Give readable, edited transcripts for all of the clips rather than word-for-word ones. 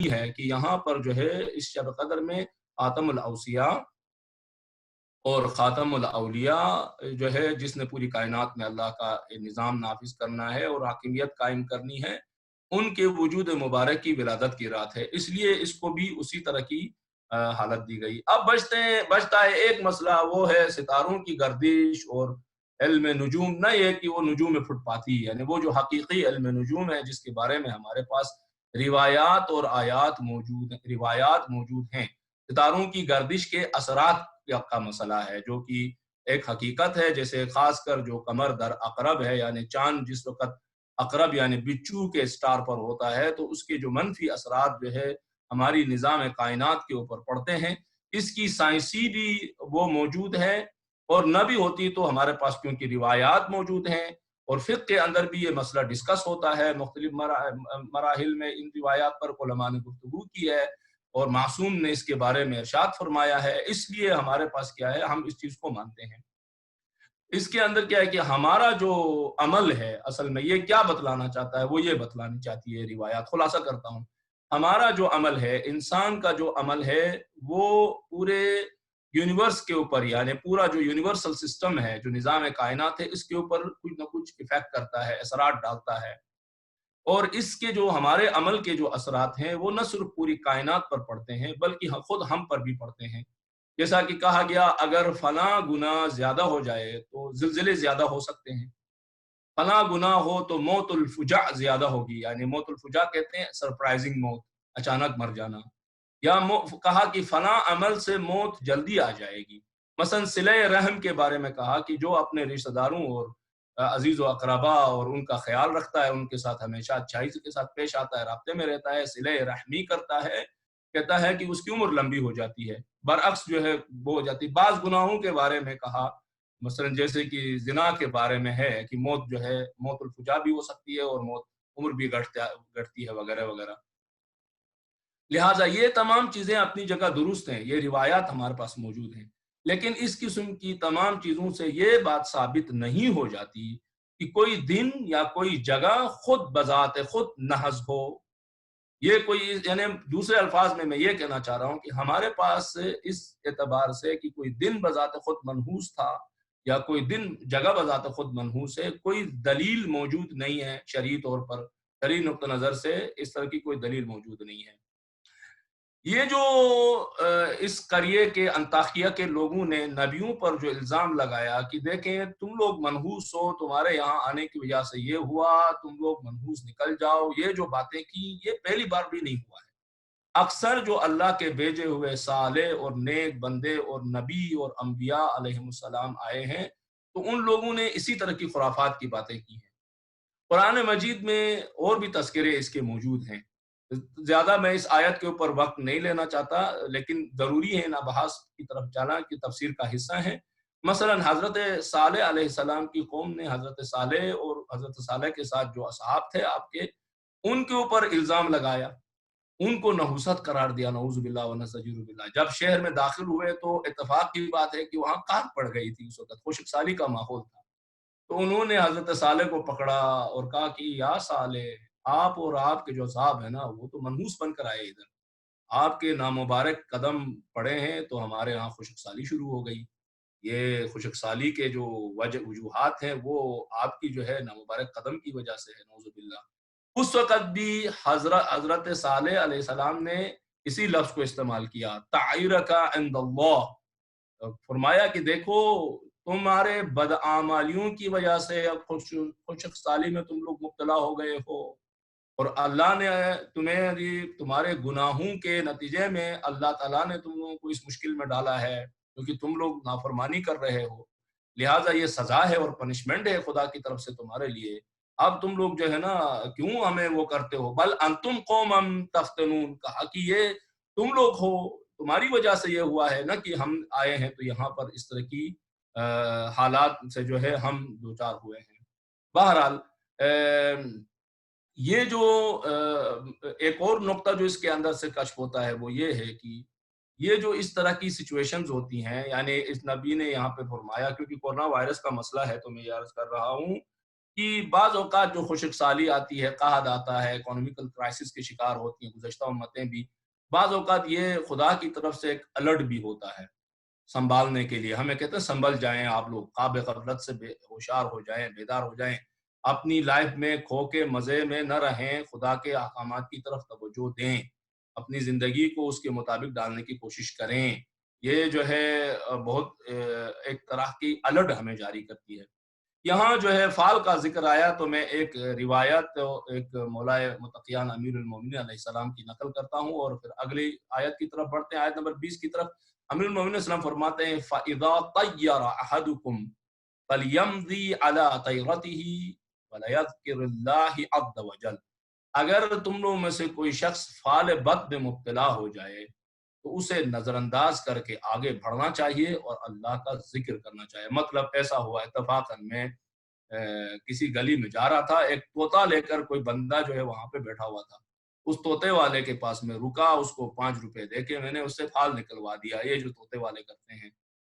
ہے کہ یہاں پر جو ہے اس شب قدر میں خاتم الاوصیاء اور خاتم الاولیاء جو ہے، جس نے پوری کائنات میں اللہ کا نظام نافذ کرنا ہے اور حاکمیت قائم کرنی ہے، ان کے وجود مبارک کی ولادت کی رات ہے، اس لیے اس کو بھی اسی طرح کی حالت دی گئی۔ اب بچتا ہے ایک مسئلہ، وہ ہے ستاروں کی گردش اور علم نجوم۔ نہ یہ کہ وہ نجوم میں پھٹ پاتی ہے، یعنی وہ جو حقیقی علم نجوم ہے جس کے بارے میں ہمارے پاس روایات اور آیات موجود ہیں۔ ستاروں کی گردش کے اثرات کا مسئلہ ہے، جو کہ ایک حقیقت ہے، جیسے خاص کر جو قمر در عقرب ہے، یعنی چاند جس وقت عقرب یعنی بچو کے سٹار پر ہوتا ہے، تو اس کے جو منفی اثرات جو ہے ہماری نظام کائنات کے اوپر پڑتے ہیں، اس کی سائنسی بھی وہ موجود ہے، اور نہ بھی ہوتی تو ہمارے پاس کیونکہ روایات موجود ہیں، اور فقہ کے اندر بھی یہ مسئلہ ڈسکس ہوتا ہے، مختلف مراحل میں ان روایات پر علماء نے گفتگو کی ہے، اور معصوم نے اس کے بارے میں ارشاد فرمایا ہے، اس لیے ہمارے پاس کیا ہے، ہم اس چیز کو مانتے ہیں۔ اس کے اندر کیا ہے کہ ہمارا جو عمل ہے، اصل میں یہ کیا بتلانا چاہتا ہے، وہ یہ بتلانی چاہتی ہے روایات۔ خلاصہ کرتا ہوں، ہمارا جو عمل ہے، انسان کا جو عمل ہے، وہ پورے یونیورس کے اوپر، یعنی پورا جو یونیورسل سسٹم ہے، جو نظام کائنات ہے، اس کے اوپر کچھ نہ کچھ ایفیکٹ کرتا ہے، اثرات ڈالتا ہے، اور اس کے جو ہمارے عمل کے جو اثرات ہیں، وہ نہ صرف پوری کائنات پر پڑتے ہیں بلکہ خود ہم پر بھی پڑتے ہیں۔ جیسا کہ کہا گیا، اگر فلاں گناہ زیادہ ہو جائے تو زلزلے زیادہ ہو سکتے ہیں، فلاں گناہ ہو تو موت الفجع زیادہ ہوگی، یعنی موت الفجع کہتے ہیں سرپرائزنگ موت، اچانک مر جانا، یا کہا کہ فلاں عمل سے موت جلدی آ جائے گی۔ مثلا صلہ رحم کے بارے میں کہا کہ جو اپنے رشتہ داروں اور عزیز و اقربا اور ان کا خیال رکھتا ہے، ان کے ساتھ ہمیشہ اچھائی کے ساتھ پیش آتا ہے، رابطے میں رہتا ہے، صلہ رحمی کرتا ہے، کہتا ہے کہ اس کی عمر لمبی ہو جاتی ہے۔ برعکس جو ہے وہ ہو جاتی ہے۔ بعض گناہوں کے بارے میں کہا، مثلا جیسے کہ زنا کے بارے میں ہے کہ موت جو ہے، موت الفجا بھی ہو سکتی ہے، اور موت عمر بھی گھٹتی ہے، وغیرہ وغیرہ۔ لہٰذا یہ تمام چیزیں اپنی جگہ درست ہیں، یہ روایات ہمارے پاس موجود ہیں، لیکن اس قسم کی تمام چیزوں سے یہ بات ثابت نہیں ہو جاتی کہ کوئی دن یا کوئی جگہ خود بذات خود نحس ہو۔ یہ کوئی، یعنی دوسرے الفاظ میں یہ کہنا چاہ رہا ہوں کہ ہمارے پاس اس اعتبار سے کہ کوئی دن بذات خود منحوس تھا یا کوئی دن جگہ بذات خود منحوس ہے، کوئی دلیل موجود نہیں ہے شرعی طور پر، شرعی نقطہ نظر سے اس طرح کی کوئی دلیل موجود نہیں ہے۔ یہ جو اس قریے کے انطاکیہ کے لوگوں نے نبیوں پر جو الزام لگایا کہ دیکھیں تم لوگ منحوس ہو، تمہارے یہاں آنے کی وجہ سے یہ ہوا، تم لوگ منحوس نکل جاؤ، یہ جو باتیں کی، یہ پہلی بار بھی نہیں ہوا ہے۔ اکثر جو اللہ کے بھیجے ہوئے صالح اور نیک بندے اور نبی اور انبیاء علیہ السلام آئے ہیں، تو ان لوگوں نے اسی طرح کی خرافات کی باتیں کی ہیں۔ قرآن مجید میں اور بھی تذکرے اس کے موجود ہیں۔ زیادہ میں اس آیت کے اوپر وقت نہیں لینا چاہتا، لیکن ضروری ہے ان ابحاث کی طرف جانا کہ تفسیر کا حصہ ہے۔ مثلا حضرت صالح علیہ السلام کی قوم نے حضرت صالح اور حضرت صالح کے ساتھ جو اصحاب تھے آپ کے، ان کے اوپر الزام لگایا، ان کو نحوست قرار دیا، نعوذ باللہ و نستعین باللہ۔ جب شہر میں داخل ہوئے تو اتفاق کی بات ہے کہ وہاں قحط پڑ گئی تھی، اس وقت خشک سالی کا ماحول تھا، تو انہوں نے حضرت صالح کو پکڑا اور کہا کہ یا صالح، آپ اور آپ کے جو صاحب ہیں نا، وہ تو منحوس بن کر آئے ادھر، آپ کے نامبارک قدم پڑے ہیں تو ہمارے ہاں خشک سالی شروع ہو گئی۔ یہ خشک سالی کے جو وجوہات ہیں وہ آپ کی جو ہے نامبارک قدم کی وجہ سے ہے، نعوذ باللہ۔ اس وقت بھی حضرت صالح علیہ السلام نے اسی لفظ کو استعمال کیا، تعیرک عند اللہ، فرمایا کہ دیکھو تمہارے بدعمالیوں کی وجہ سے خشک سالی میں تم لوگ مبتلا ہو گئے ہو، اور اللہ نے تمہارے گناہوں کے نتیجے میں اللہ تعالیٰ نے تم لوگوں کو اس مشکل میں ڈالا ہے، کیونکہ تم لوگ نافرمانی کر رہے ہو، لہٰذا یہ سزا ہے اور پنشمنٹ ہے خدا کی طرف سے تمہارے لیے۔ اب تم لوگ جو ہے نا کیوں ہمیں وہ کرتے ہو، بل انتم قوم تفتنون، کہا کہ یہ تم لوگ ہو، تمہاری وجہ سے یہ ہوا ہے نا کہ ہم آئے ہیں تو یہاں پر اس طرح کی حالات سے جو ہے ہم دوچار ہوئے ہیں۔ بہرحال یہ جو ایک اور نقطہ جو اس کے اندر سے کشف ہوتا ہے وہ یہ ہے کہ یہ جو اس طرح کی سچویشنز ہوتی ہیں، یعنی اس نبی نے یہاں پہ فرمایا، کیونکہ کورونا وائرس کا مسئلہ ہے تو میں یہ عرض کر رہا ہوں کہ بعض اوقات جو خشک سالی آتی ہے، قحط آتا ہے، اکنامیکل کرائسس کے شکار ہوتی ہیں گزشتہ امتیں بھی، بعض اوقات یہ خدا کی طرف سے ایک الرٹ بھی ہوتا ہے سنبھالنے کے لیے. ہمیں کہتے ہیں سنبھل جائیں آپ لوگ، خواب غفلت سے ہوشیار ہو جائیں، بیدار ہو جائیں، اپنی لائف میں کھو کے مزے میں نہ رہیں، خدا کے احکامات کی طرف توجہ دیں، اپنی زندگی کو اس کے مطابق ڈالنے کی کوشش کریں. یہ جو ہے بہت ایک طرح کی الرٹ ہمیں جاری کرتی ہے. یہاں جو ہے فال کا ذکر آیا تو میں ایک روایت ایک مولائے متقیان امیر المومنین علیہ السلام کی نقل کرتا ہوں اور پھر اگلی آیت کی طرف بڑھتے ہیں، آیت نمبر 20 کی طرف. امیر المومنین علیہ السلام فرماتے ہیں فَإِذَا طَيَّرَ أَحَدُكُمْ فَلْيَمْضِي عَلَى طَيْرَتِهِ وَلَيَذْكِرِ اللَّهَ عَزَّ وَجَلَّ. اگر تم لوگوں میں سے کوئی شخص فال بد میں مبتلا ہو جائے تو اسے نظر انداز کر کے آگے بڑھنا چاہیے اور اللہ کا ذکر کرنا چاہیے. مطلب ایسا ہوا اتفاقاً میں کسی گلی میں جا رہا تھا، ایک طوطا لے کر کوئی بندہ جو ہے وہاں پہ بیٹھا ہوا تھا. اس طوطے والے کے پاس میں رکا، اس کو 5 روپے دے کے میں نے اس سے فال نکلوا دیا، یہ جو طوطے والے کرتے ہیں،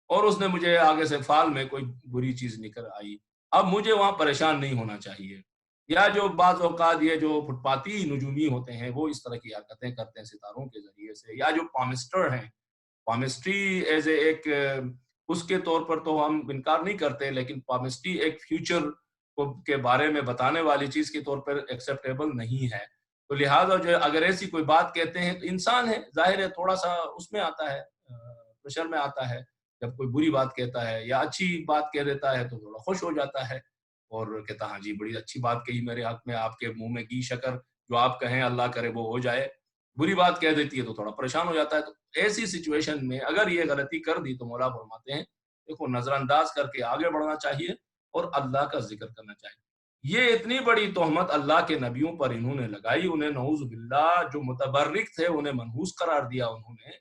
اور اس نے مجھے آگے سے فال میں کوئی بری چیز نکل آئی. اب مجھے وہاں پریشان نہیں ہونا چاہیے. یا جو بعض اوقات یہ جو فٹ پاتی نجومی ہوتے ہیں وہ اس طرح کی حرکتیں کرتے ہیں ستاروں کے ذریعے سے، یا جو پامسٹر ہیں، پامسٹری ایز اے ایک اس کے طور پر تو ہم انکار نہیں کرتے، لیکن پامسٹری ایک فیوچر کے بارے میں بتانے والی چیز کے طور پر ایکسیپٹیبل نہیں ہے. تو لہٰذا جو اگر ایسی کوئی بات کہتے ہیں تو انسان ہے، ظاہر ہے تھوڑا سا اس میں آتا ہے، پریشر میں آتا ہے. جب کوئی بری بات کہتا ہے یا اچھی بات کہہ دیتا ہے تو تھوڑا خوش ہو جاتا ہے اور کہتا ہاں جی بڑی اچھی بات کہی میرے حق میں، آپ کے منہ میں گھی شکر، جو آپ کہیں اللہ کرے وہ ہو جائے. بری بات کہہ دیتی ہے تو تھوڑا پریشان ہو جاتا ہے. تو ایسی سچویشن میں اگر یہ غلطی کر دی تو مولا فرماتے ہیں دیکھو نظر انداز کر کے آگے بڑھنا چاہیے اور اللہ کا ذکر کرنا چاہیے. یہ اتنی بڑی تہمت اللہ کے نبیوں پر انہوں نے لگائی، انہیں نعوذ باللہ جو متبرک تھے انہیں منحوس قرار دیا انہوں نے.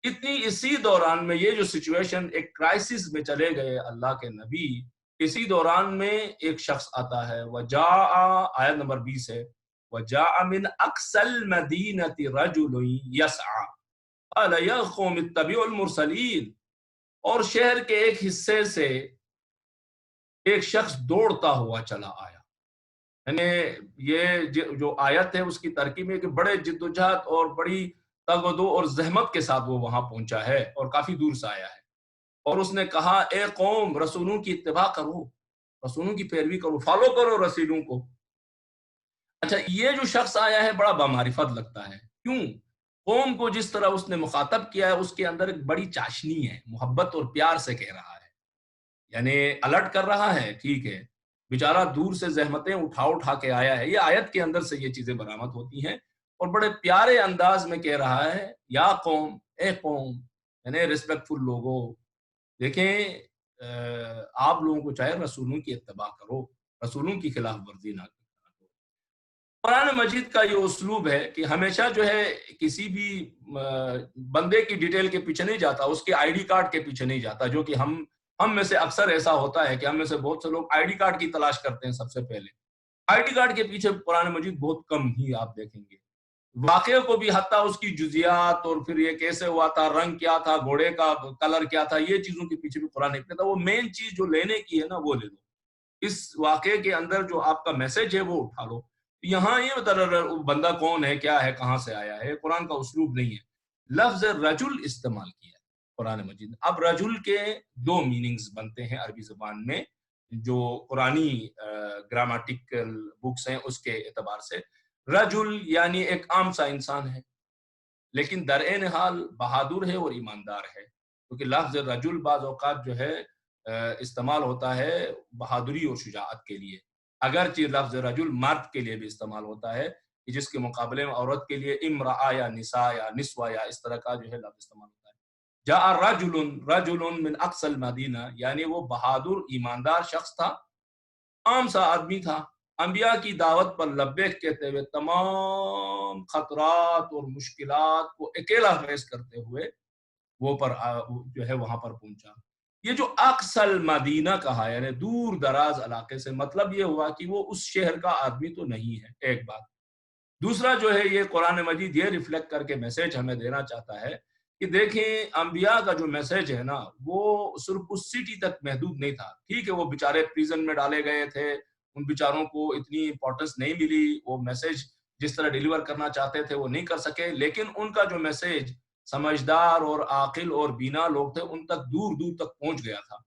اتنی اسی دوران میں یہ جو سچویشن ایک کرائسس میں چلے گئے اللہ کے نبی، اسی دوران میں ایک شخص آتا ہے وجاء، آیت نمبر 20 ہے وجاء من اقصى المدینة رجل يسعى قال یا قوم اتبعوا المرسلین. اور شہر کے ایک حصے سے ایک شخص دوڑتا ہوا چلا آیا. یعنی یہ جو آیت ہے اس کی ترکیب ہے کہ بڑے جدوجہد اور بڑی تگ و دو اور زحمت کے ساتھ وہ وہاں پہنچا ہے اور کافی دور سے آیا ہے. اور اس نے کہا اے قوم رسولوں کی اتباع کرو، رسولوں کی پیروی کرو، فالو کرو رسولوں کو. اچھا یہ جو شخص آیا ہے بڑا بامعرفت لگتا ہے. کیوں؟ قوم کو جس طرح اس نے مخاطب کیا ہے اس کے اندر ایک بڑی چاشنی ہے، محبت اور پیار سے کہہ رہا ہے، یعنی الرٹ کر رہا ہے. ٹھیک ہے بیچارہ دور سے زحمتیں اٹھا کے آیا ہے. یہ آیت کے اندر سے یہ چیزیں برآمد ہوتی ہیں اور بڑے پیارے انداز میں کہہ رہا ہے یا قوم، اے قوم، یعنی ریسپیکٹفل لوگوں. دیکھیں آپ لوگوں کو چاہے رسولوں کی اتباع کرو، رسولوں کی خلاف ورزی نہ کرو. قرآن مجید کا یہ اسلوب ہے کہ ہمیشہ جو ہے کسی بھی بندے کی ڈیٹیل کے پیچھے نہیں جاتا، اس کے آئی ڈی کارڈ کے پیچھے نہیں جاتا، جو کہ ہم میں سے اکثر ایسا ہوتا ہے کہ ہم میں سے بہت سے لوگ آئی ڈی کارڈ کی تلاش کرتے ہیں. سب سے پہلے آئی ڈی کارڈ کے پیچھے قرآن مجید بہت کم ہی آپ دیکھیں گے. واقعے کو بھی حتیٰ اس کی جزیات اور پھر یہ کیسے ہوا تھا، رنگ کیا تھا، گھوڑے کا کلر کیا تھا، یہ چیزوں کے پیچھے بھی قرآن نہیں کہتا. وہ مین چیز جو لینے کی ہے نا وہ لے لو، اس واقعے کے اندر جو آپ کا میسج ہے وہ اٹھا لو. یہاں یہ بتا بندہ کون ہے، کیا ہے، کہاں سے آیا ہے، قرآن کا اسلوب نہیں ہے. لفظ رجل استعمال کیا ہے قرآن مجید. اب رجل کے 2 میننگز بنتے ہیں عربی زبان میں جو قرآنی گرامیٹیکل بکس ہیں اس کے اعتبار سے. رجل یعنی ایک عام سا انسان ہے لیکن در عین حال بہادر ہے اور ایماندار ہے، کیونکہ لفظ رجل بعض اوقات جو ہے استعمال ہوتا ہے بہادری اور شجاعت کے لیے، اگرچہ لفظ رجل مرد کے لیے بھی استعمال ہوتا ہے کہ جس کے مقابلے میں عورت کے لیے امرأہ یا نساء یا نسوہ یا اس طرح کا جو ہے لفظ استعمال ہوتا ہے. جاء رجل من اقصى المدینہ، یعنی وہ بہادر ایماندار شخص تھا، عام سا آدمی تھا. انبیاء کی دعوت پر لبیک کہتے ہوئے تمام خطرات اور مشکلات کو اکیلا فیس کرتے ہوئے وہ پر جو ہے وہاں پر پہنچا. یہ جو اقصی المدینہ کہا یعنی دور دراز علاقے سے، مطلب یہ ہوا کہ وہ اس شہر کا آدمی تو نہیں ہے، ایک بات. دوسرا جو ہے یہ قرآن مجید یہ ریفلیکٹ کر کے میسج ہمیں دینا چاہتا ہے کہ دیکھیں انبیاء کا جو میسج ہے نا وہ صرف اس سٹی تک محدود نہیں تھا. ٹھیک ہے وہ بیچارے پریزن میں ڈالے گئے تھے، ان بیچاروں کو اتنی امپورٹنس نہیں ملی، وہ میسج جس طرح ڈیلیور کرنا چاہتے تھے وہ نہیں کر سکے، لیکن ان کا جو میسج سمجھدار اور عاقل اور بینا لوگ تھے ان تک دور دور تک پہنچ گیا تھا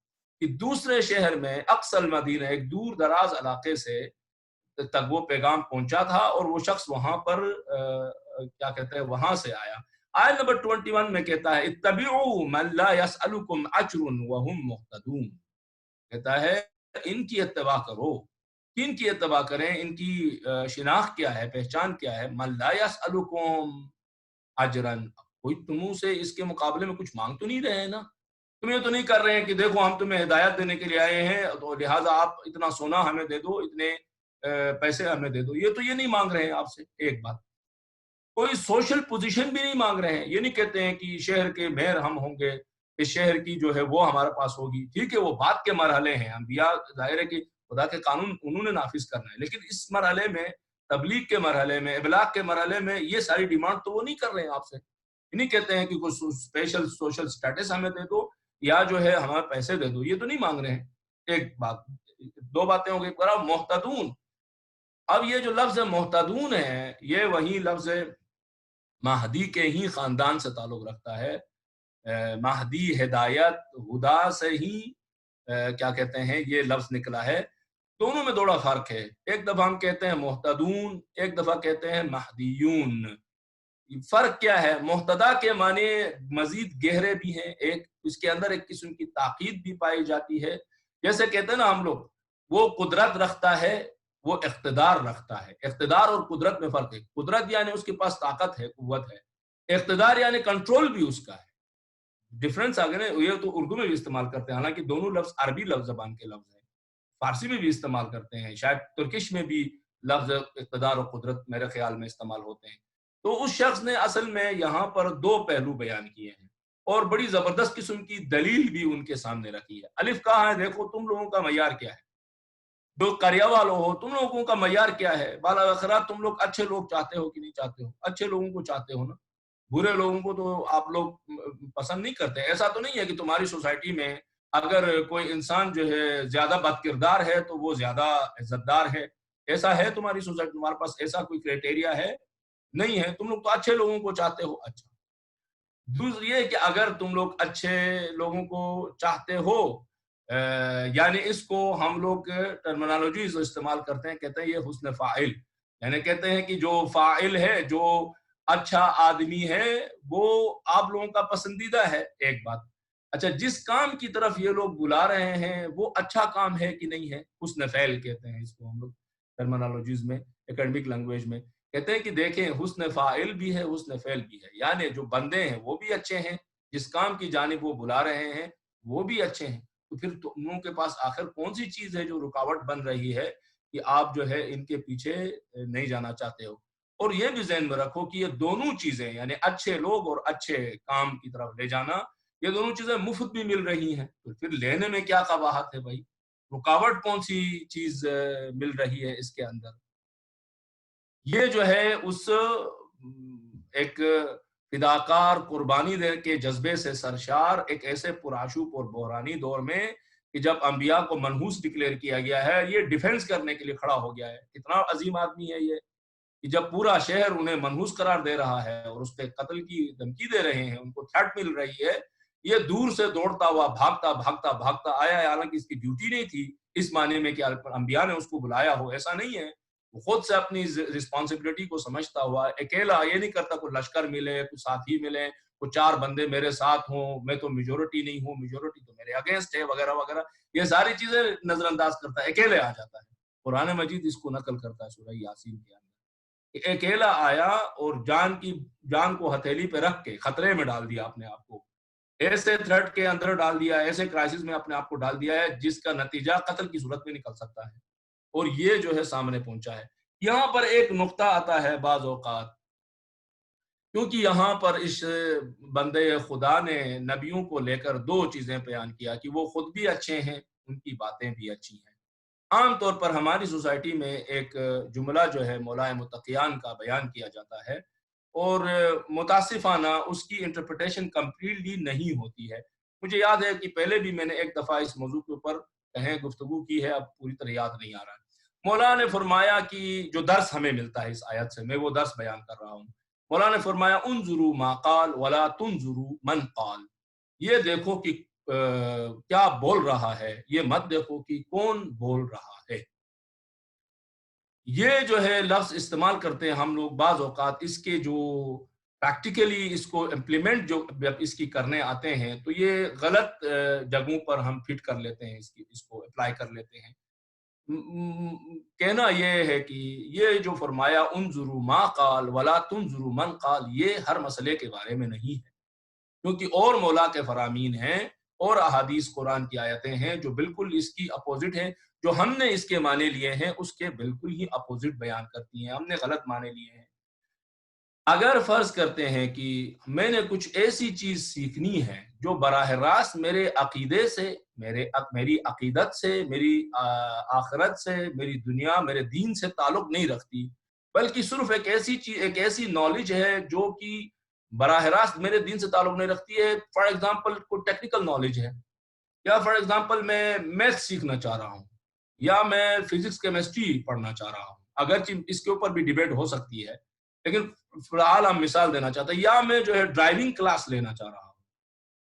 کہ دوسرے شہر میں اقصی المدینہ، ایک دور دراز علاقے سے تک وہ پیغام پہنچا تھا، اور وہ شخص وہاں پر کیا کہتے ہیں وہاں سے آیا۔ آیت نمبر 21 میں کہتا ہے اتبعوا من لا يسألكم اجر وهم مهتدون، کہتا ہے ان کی اتباع کرو۔ کن کی اتباع کریں؟ ان کی شناخت کیا ہے، پہچان کیا ہے؟ من لا يسألكم اجرا، کوئی تمہوں سے اس کے مقابلے میں کچھ مانگ تو نہیں رہے ہیں نا، تم یہ تو نہیں کر رہے ہیں کہ دیکھو ہم تمہیں ہدایت دینے کے لیے آئے ہیں تو لہٰذا آپ اتنا سونا ہمیں دے دو، اتنے پیسے ہمیں دے دو، یہ نہیں مانگ رہے ہیں آپ سے۔ ایک بات، کوئی سوشل پوزیشن بھی نہیں مانگ رہے ہیں، یہ نہیں کہتے ہیں کہ شہر کے میئر ہم ہوں گے، اس شہر کی جو ہے وہ ہمارے پاس ہوگی، ٹھیک ہے وہ بات کے مرحلے ہیں، انبیاء ظاہر ہے کہ خدا کے قانون انہوں نے نافذ کرنا ہے، لیکن اس مرحلے میں، تبلیغ کے مرحلے میں، ابلاغ کے مرحلے میں یہ ساری ڈیمانڈ تو وہ نہیں کر رہے ہیں آپ سے، یہ نہیں کہتے ہیں کہ کوئی اسپیشل سوشل سٹیٹس ہمیں دے دو یا جو ہے ہمیں پیسے دے دو، یہ تو نہیں مانگ رہے ہیں۔ ایک بات، دو باتیں ہو گئی۔ محتدون، اب یہ جو لفظ محتدون ہے یہ وہی لفظ مہدی کے ہی خاندان سے تعلق رکھتا ہے۔ مہدی ہدایت ہدا سے ہی کیا کہتے ہیں یہ لفظ نکلا ہے۔ دونوں میں تھوڑا فرق ہے، ایک دفعہ ہم کہتے ہیں محتدون، ایک دفعہ کہتے ہیں مہدیون۔ فرق کیا ہے؟ محتدا کے معنی مزید گہرے بھی ہیں، ایک اس کے اندر ایک قسم کی تاکید بھی پائی جاتی ہے، جیسے کہتے ہیں نا ہم لوگ وہ قدرت رکھتا ہے، وہ اقتدار رکھتا ہے۔ اقتدار اور قدرت میں فرق ہے، قدرت یعنی اس کے پاس طاقت ہے، قوت ہے، اقتدار یعنی کنٹرول بھی اس کا ہے۔ ڈفرنس آگے نا، یہ تو اردو میں بھی استعمال کرتے ہیں، حالانکہ دونوں لفظ عربی لفظ زبان کے لفظ ہیں، فارسی میں بھی استعمال کرتے ہیں، شاید ترکش میں بھی لفظ اقتدار اور قدرت میرے خیال میں استعمال ہوتے ہیں۔ تو اس شخص نے اصل میں یہاں پر دو پہلو بیان کیے ہیں اور بڑی زبردست قسم کی دلیل بھی ان کے سامنے رکھی ہے۔ الف کہا ہے دیکھو تم لوگوں کا معیار کیا ہے، جو قریہ والوں ہو تم لوگوں کا معیار کیا ہے، بالاخرہ تم لوگ اچھے لوگ چاہتے ہو کہ نہیں چاہتے ہو؟ اچھے لوگوں کو چاہتے ہو نا، برے لوگوں کو تو آپ لوگ پسند نہیں کرتے۔ ایسا تو نہیں ہے کہ تمہاری سوسائٹی میں اگر کوئی انسان جو ہے زیادہ بد کردار ہے تو وہ زیادہ عزت دار ہے، ایسا ہے تمہاری سوسائٹی؟ تمہارے پاس ایسا کوئی کرائٹیریا ہے؟ نہیں ہے، تم لوگ تو اچھے لوگوں کو چاہتے ہو۔ اچھا، دوسری یہ کہ اگر تم لوگ اچھے لوگوں کو چاہتے ہو، یعنی اس کو ہم لوگ ٹرمینالوجیز استعمال کرتے ہیں، کہتے ہیں یہ حسن فاعل، یعنی کہتے ہیں کہ جو فاعل ہے، جو اچھا آدمی ہے، وہ آپ لوگوں کا پسندیدہ ہے۔ ایک بات، اچھا جس کام کی طرف یہ لوگ بلا رہے ہیں وہ اچھا کام ہے کہ نہیں ہے، حسن فعل کہتے ہیں اس کو ہم لوگ ٹرمینالوجیز میں، اکیڈمک لینگویج میں کہتے ہیں کہ دیکھیں حسن فاعل بھی ہے، حسن فعل بھی ہے، یعنی جو بندے ہیں وہ بھی اچھے ہیں، جس کام کی جانب وہ بلا رہے ہیں وہ بھی اچھے ہیں، تو پھر تم لوگوں کے پاس آخر کون سی چیز ہے جو رکاوٹ بن رہی ہے کہ آپ جو ہے ان کے پیچھے نہیں جانا چاہتے ہو؟ اور یہ بھی ذہن میں رکھو کہ یہ دونوں چیزیں، یعنی اچھے لوگ اور اچھے کام کی طرف لے جانا، یہ دونوں چیزیں مفت بھی مل رہی ہیں، تو پھر لینے میں کیا قباحت ہے بھائی؟ رکاوٹ کون سی چیز مل رہی ہے اس کے اندر؟ یہ جو ہے اس ایک فداکار قربانی دے کے جذبے سے سرشار ایک ایسے پرآشوب اور بحرانی دور میں کہ جب انبیاء کو منحوس ڈکلیئر کیا گیا ہے، یہ ڈیفنس کرنے کے لیے کھڑا ہو گیا ہے۔ کتنا عظیم آدمی ہے یہ کہ جب پورا شہر انہیں منحوس قرار دے رہا ہے اور اس پہ قتل کی دھمکی دے رہے ہیں، ان کو تھریٹ مل رہی ہے، یہ دور سے دوڑتا ہوا بھاگتا بھاگتا بھاگتا آیا ہے، حالانکہ اس کی ڈیوٹی نہیں تھی اس معنی میں کہ انبیاء نے اس کو بلایا ہو، ایسا نہیں ہے، وہ خود سے اپنی رسپانسبلٹی کو سمجھتا ہوا اکیلا، یہ نہیں کرتا کوئی لشکر ملے، کوئی ساتھی ملے، کوئی چار بندے میرے ساتھ ہوں، میں تو میجورٹی نہیں ہوں، میجورٹی تو میرے اگینسٹ ہے، وغیرہ وغیرہ، یہ ساری چیزیں نظر انداز کرتا ہے، اکیلے آ جاتا ہے۔ قرآن مجید اس کو نقل کرتا ہے سورہ یاسین کے اندر کہ اکیلا آیا اور جان کو ہتھیلی پہ رکھ کے خطرے میں ڈال دیا اپنے آپ کو، ایسے تھریٹ کے اندر ڈال دیا، ایسے کرائسس میں اپنے آپ کو ڈال دیا ہے جس کا نتیجہ قتل کی صورت میں نکل سکتا ہے، اور یہ جو ہے سامنے پہنچا ہے۔ یہاں پر ایک نقطہ آتا ہے بعض اوقات، کیونکہ یہاں پر اس بندے خدا نے نبیوں کو لے کر دو چیزیں بیان کیا کہ وہ خود بھی اچھے ہیں، ان کی باتیں بھی اچھی ہیں۔ عام طور پر ہماری سوسائٹی میں ایک جملہ جو ہے مولائے متقیان کا بیان کیا جاتا ہے اور متاسفانہ اس کی انٹرپریٹیشن کمپلیٹلی نہیں ہوتی ہے۔ مجھے یاد ہے کہ پہلے بھی میں نے ایک دفعہ اس موضوع کے اوپر کہیں گفتگو کی ہے، اب پوری طرح یاد نہیں آ رہا ہے۔ مولا نے فرمایا کہ جو درس ہمیں ملتا ہے اس آیت سے، میں وہ درس بیان کر رہا ہوں. مولا نے فرمایا انظروا ما قال ولا تنظروا من قال. یہ دیکھو کہ کیا بول رہا ہے، یہ مت دیکھو کہ کون بول رہا ہے. یہ جو ہے لفظ استعمال کرتے ہیں ہم لوگ بعض اوقات، اس کے جو پریکٹیکلی اس کو امپلیمنٹ جو اس کی کرنے آتے ہیں تو یہ غلط جگہوں پر ہم فٹ کر لیتے ہیں، اس کو اپلائی کر لیتے ہیں. کہنا یہ ہے کہ یہ جو فرمایا انظروا ما قال ولا تنظروا من قال، یہ ہر مسئلے کے بارے میں نہیں ہے، کیونکہ اور مولا کے فرامین ہیں اور احادیث قرآن کی آیتیں ہیں جو بالکل اس کی اپوزٹ ہیں. جو ہم نے اس کے معنی لیے ہیں اس کے بالکل ہی اپوزٹ بیان کرتی ہیں، ہم نے غلط معنی لیے ہیں. اگر فرض کرتے ہیں کہ میں نے کچھ ایسی چیز سیکھنی ہے جو براہ راست میرے عقیدے سے، میری عقیدت سے، میری آخرت سے، میری دنیا، میرے دین سے تعلق نہیں رکھتی، بلکہ صرف ایک ایسی چیز، ایک ایسی نالج ہے جو کہ براہ راست میرے دین سے تعلق نہیں رکھتی ہے. فار ایگزامپل کوئی ٹیکنیکل نالج ہے، یا فار ایگزامپل میں میتھ سیکھنا چاہ رہا ہوں، یا میں فزکس کیمسٹری پڑھنا چاہ رہا ہوں، اگرچہ اس کے اوپر بھی ڈیبیٹ ہو سکتی ہے، لیکن فی الحال ہم مثال دینا چاہتے ہیں. یا میں جو ہے ڈرائیونگ کلاس لینا چاہ رہا ہوں،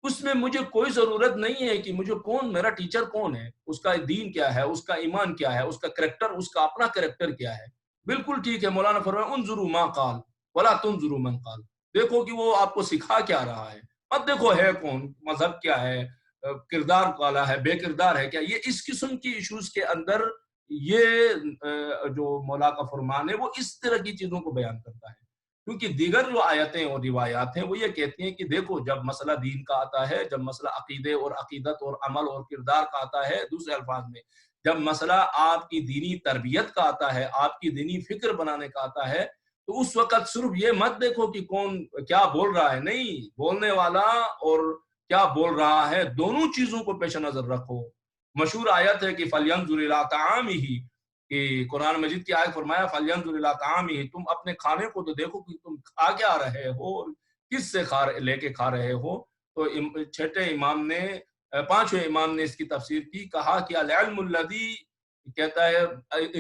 اس میں مجھے کوئی ضرورت نہیں ہے کہ مجھے میرا ٹیچر کون ہے، اس کا دین کیا ہے، اس کا ایمان کیا ہے، اس کا کریکٹر، اس کا اپنا کریکٹر کیا ہے. بالکل ٹھیک ہے، مولانا فرمایا انظروا ما قال ولا تنظروا من قال. دیکھو کہ وہ آپ کو سکھا کیا رہا ہے، اب دیکھو ہے کون، مذہب کیا ہے، کردار والا ہے، بے کردار ہے کیا. یہ اس قسم کی ایشوز کے اندر یہ جو مولا کا فرمان ہے وہ اس طرح کی چیزوں کو بیان کرتا ہے. کیونکہ دیگر جو آیتیں اور روایات ہیں وہ یہ کہتی ہیں کہ دیکھو جب مسئلہ دین کا آتا ہے، جب مسئلہ عقیدے اور عقیدت اور عمل اور کردار کا آتا ہے، دوسرے الفاظ میں جب مسئلہ آپ کی دینی تربیت کا آتا ہے، آپ کی دینی فکر بنانے کا آتا ہے، تو اس وقت صرف یہ مت دیکھو کہ کون کیا بول رہا ہے، نہیں، بولنے والا اور کیا بول رہا ہے دونوں چیزوں کو پیش نظر رکھو. مشہور آیت ہے کہ فَلْيَنْظُرْ إِلَىٰ طَعَامِهِ، کہ قرآن مجید کی آیت فرمایا فَلْيَنْظُرْ إِلَىٰ طَعَامِهِ، تم اپنے کھانے کو تو دیکھو کہ تم کھا کیا رہے ہو اور کس سے لے کے کھا رہے ہو. تو چھٹے امام نے، پانچویں امام نے اس کی تفسیر کی، کہا کہ العلم الذی، کہتا ہے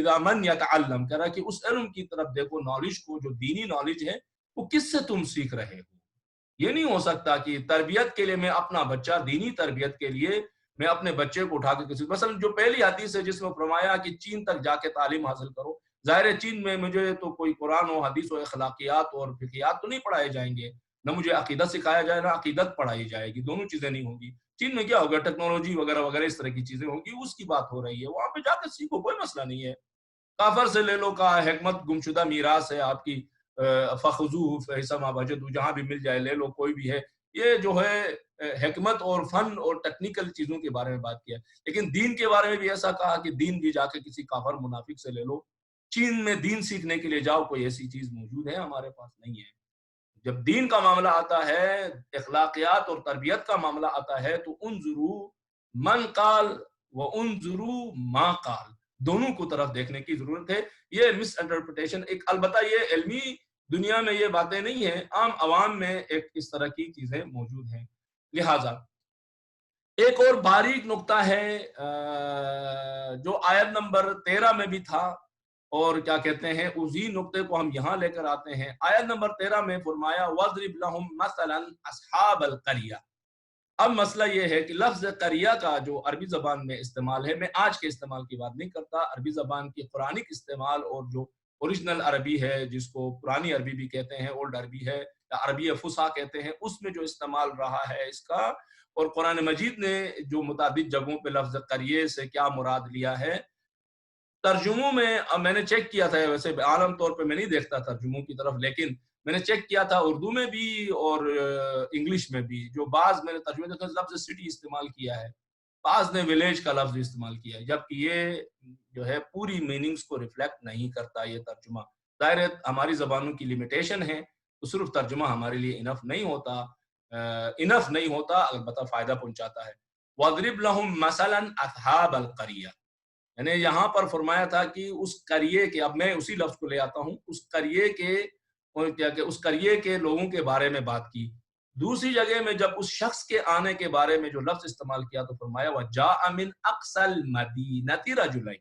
اذا من یتعلم، کہہ رہا کہ اس علم کی طرف دیکھو، نالج کو، جو دینی نالج ہے وہ کس سے تم سیکھ رہے ہو. یہ نہیں ہو سکتا کہ تربیت کے لیے میں اپنا بچہ، دینی تربیت کے لیے میں اپنے بچے کو اٹھا کے کسی، مثلا جو پہلی حدیث ہے جس میں فرمایا کہ چین تک جا کے تعلیم حاصل کرو، ظاہر ہے چین میں مجھے تو کوئی قرآن و حدیث و اخلاقیات اور فقہیات تو نہیں پڑھائے جائیں گے، نہ مجھے عقیدت سکھایا جائے نہ عقیدت پڑھائی جائے گی، دونوں چیزیں نہیں ہوں گی. چین میں کیا ہوگا، ٹیکنالوجی وغیرہ وغیرہ اس طرح کی چیزیں ہوں گی، اس کی بات ہو رہی ہے، وہاں پہ جا کے سیکھو، کوئی مسئلہ نہیں ہے. کافر سے لے لو کا حکمت گمشدہ میراث ہے آپ کی، فخذوہ فحسب ما وجدوا، جہاں بھی مل جائے لے لو، کوئی بھی ہے. یہ جو ہے حکمت اور فن اور ٹیکنیکل چیزوں کے بارے میں بات کیا. لیکن دین کے بارے میں بھی ایسا کہا کہ دین بھی جا کے کسی کافر منافق سے لے لو. چین میں دین سیکھنے کے لیے جاؤ، کوئی ایسی چیز موجود ہے؟ ہمارے پاس نہیں ہے. جب دین کا معاملہ آتا ہے، اخلاقیات اور تربیت کا معاملہ آتا ہے، تو انظروا من قال و انظروا ما قال، دونوں کو طرف دیکھنے کی ضرورت ہے. یہ مس انٹرپریٹیشن البتہ یہ علمی دنیا میں یہ باتیں نہیں ہیں، عام عوام میں ایک اس طرح کی چیزیں موجود ہیں. لہٰذا ایک اور باریک نقطہ ہے جو آیت نمبر 13 میں بھی تھا، اور کیا کہتے ہیں اسی نقطے کو ہم یہاں لے کر آتے ہیں. آیت نمبر 13 میں فرمایا وَاضْرِبْ لَهُمْ مَثَلًا أَصْحَابَ الْقَرْيَةِ. اب مسئلہ یہ ہے کہ لفظ قریہ کا جو عربی زبان میں استعمال ہے، میں آج کے استعمال کی بات نہیں کرتا، عربی زبان کی قرآنک استعمال اور جو اوریجنل عربی ہے، جس کو پرانی عربی بھی کہتے ہیں، اولڈ عربی ہے یا عربی فصحیٰ کہتے ہیں، اس میں جو استعمال رہا ہے اس کا، اور قرآن مجید نے جو متعدد جگہوں پہ لفظ قریہ سے کیا مراد لیا ہے. ترجموں میں نے چیک کیا تھا، ویسے عام طور پہ میں نہیں دیکھتا ترجموں کی طرف، لیکن میں نے چیک کیا تھا اردو میں بھی اور انگلش میں بھی، جو بعض میں نے ترجمے دیکھا لفظ سٹی استعمال کیا ہے، بعض نے ولیج کا لفظ استعمال کیا ہے، جبکہ یہ جو ہے پوری میننگز کو ریفلیکٹ نہیں کرتا یہ ترجمہ. ظاہر ہے ہماری زبانوں کی لمیٹیشن ہے، تو صرف ترجمہ ہمارے لیے انف نہیں ہوتا، البتہ فائدہ پہنچاتا ہے. وَاضْرِبْ لَهُمْ مَثَلًا أَصْحَابَ الْقَرْيَةِ، یعنی یہاں پر فرمایا تھا کہ اس قریے کے، اب میں اسی لفظ کو لے آتا ہوں، اس قریے کے لوگوں کے بارے میں بات کی. دوسری جگہ میں جب اس شخص کے آنے کے بارے میں جو لفظ استعمال کیا تو فرمایا وَجَاءَ مِنْ أَقْصَى الْمَدِينَةِ رَجُلَيْنِ.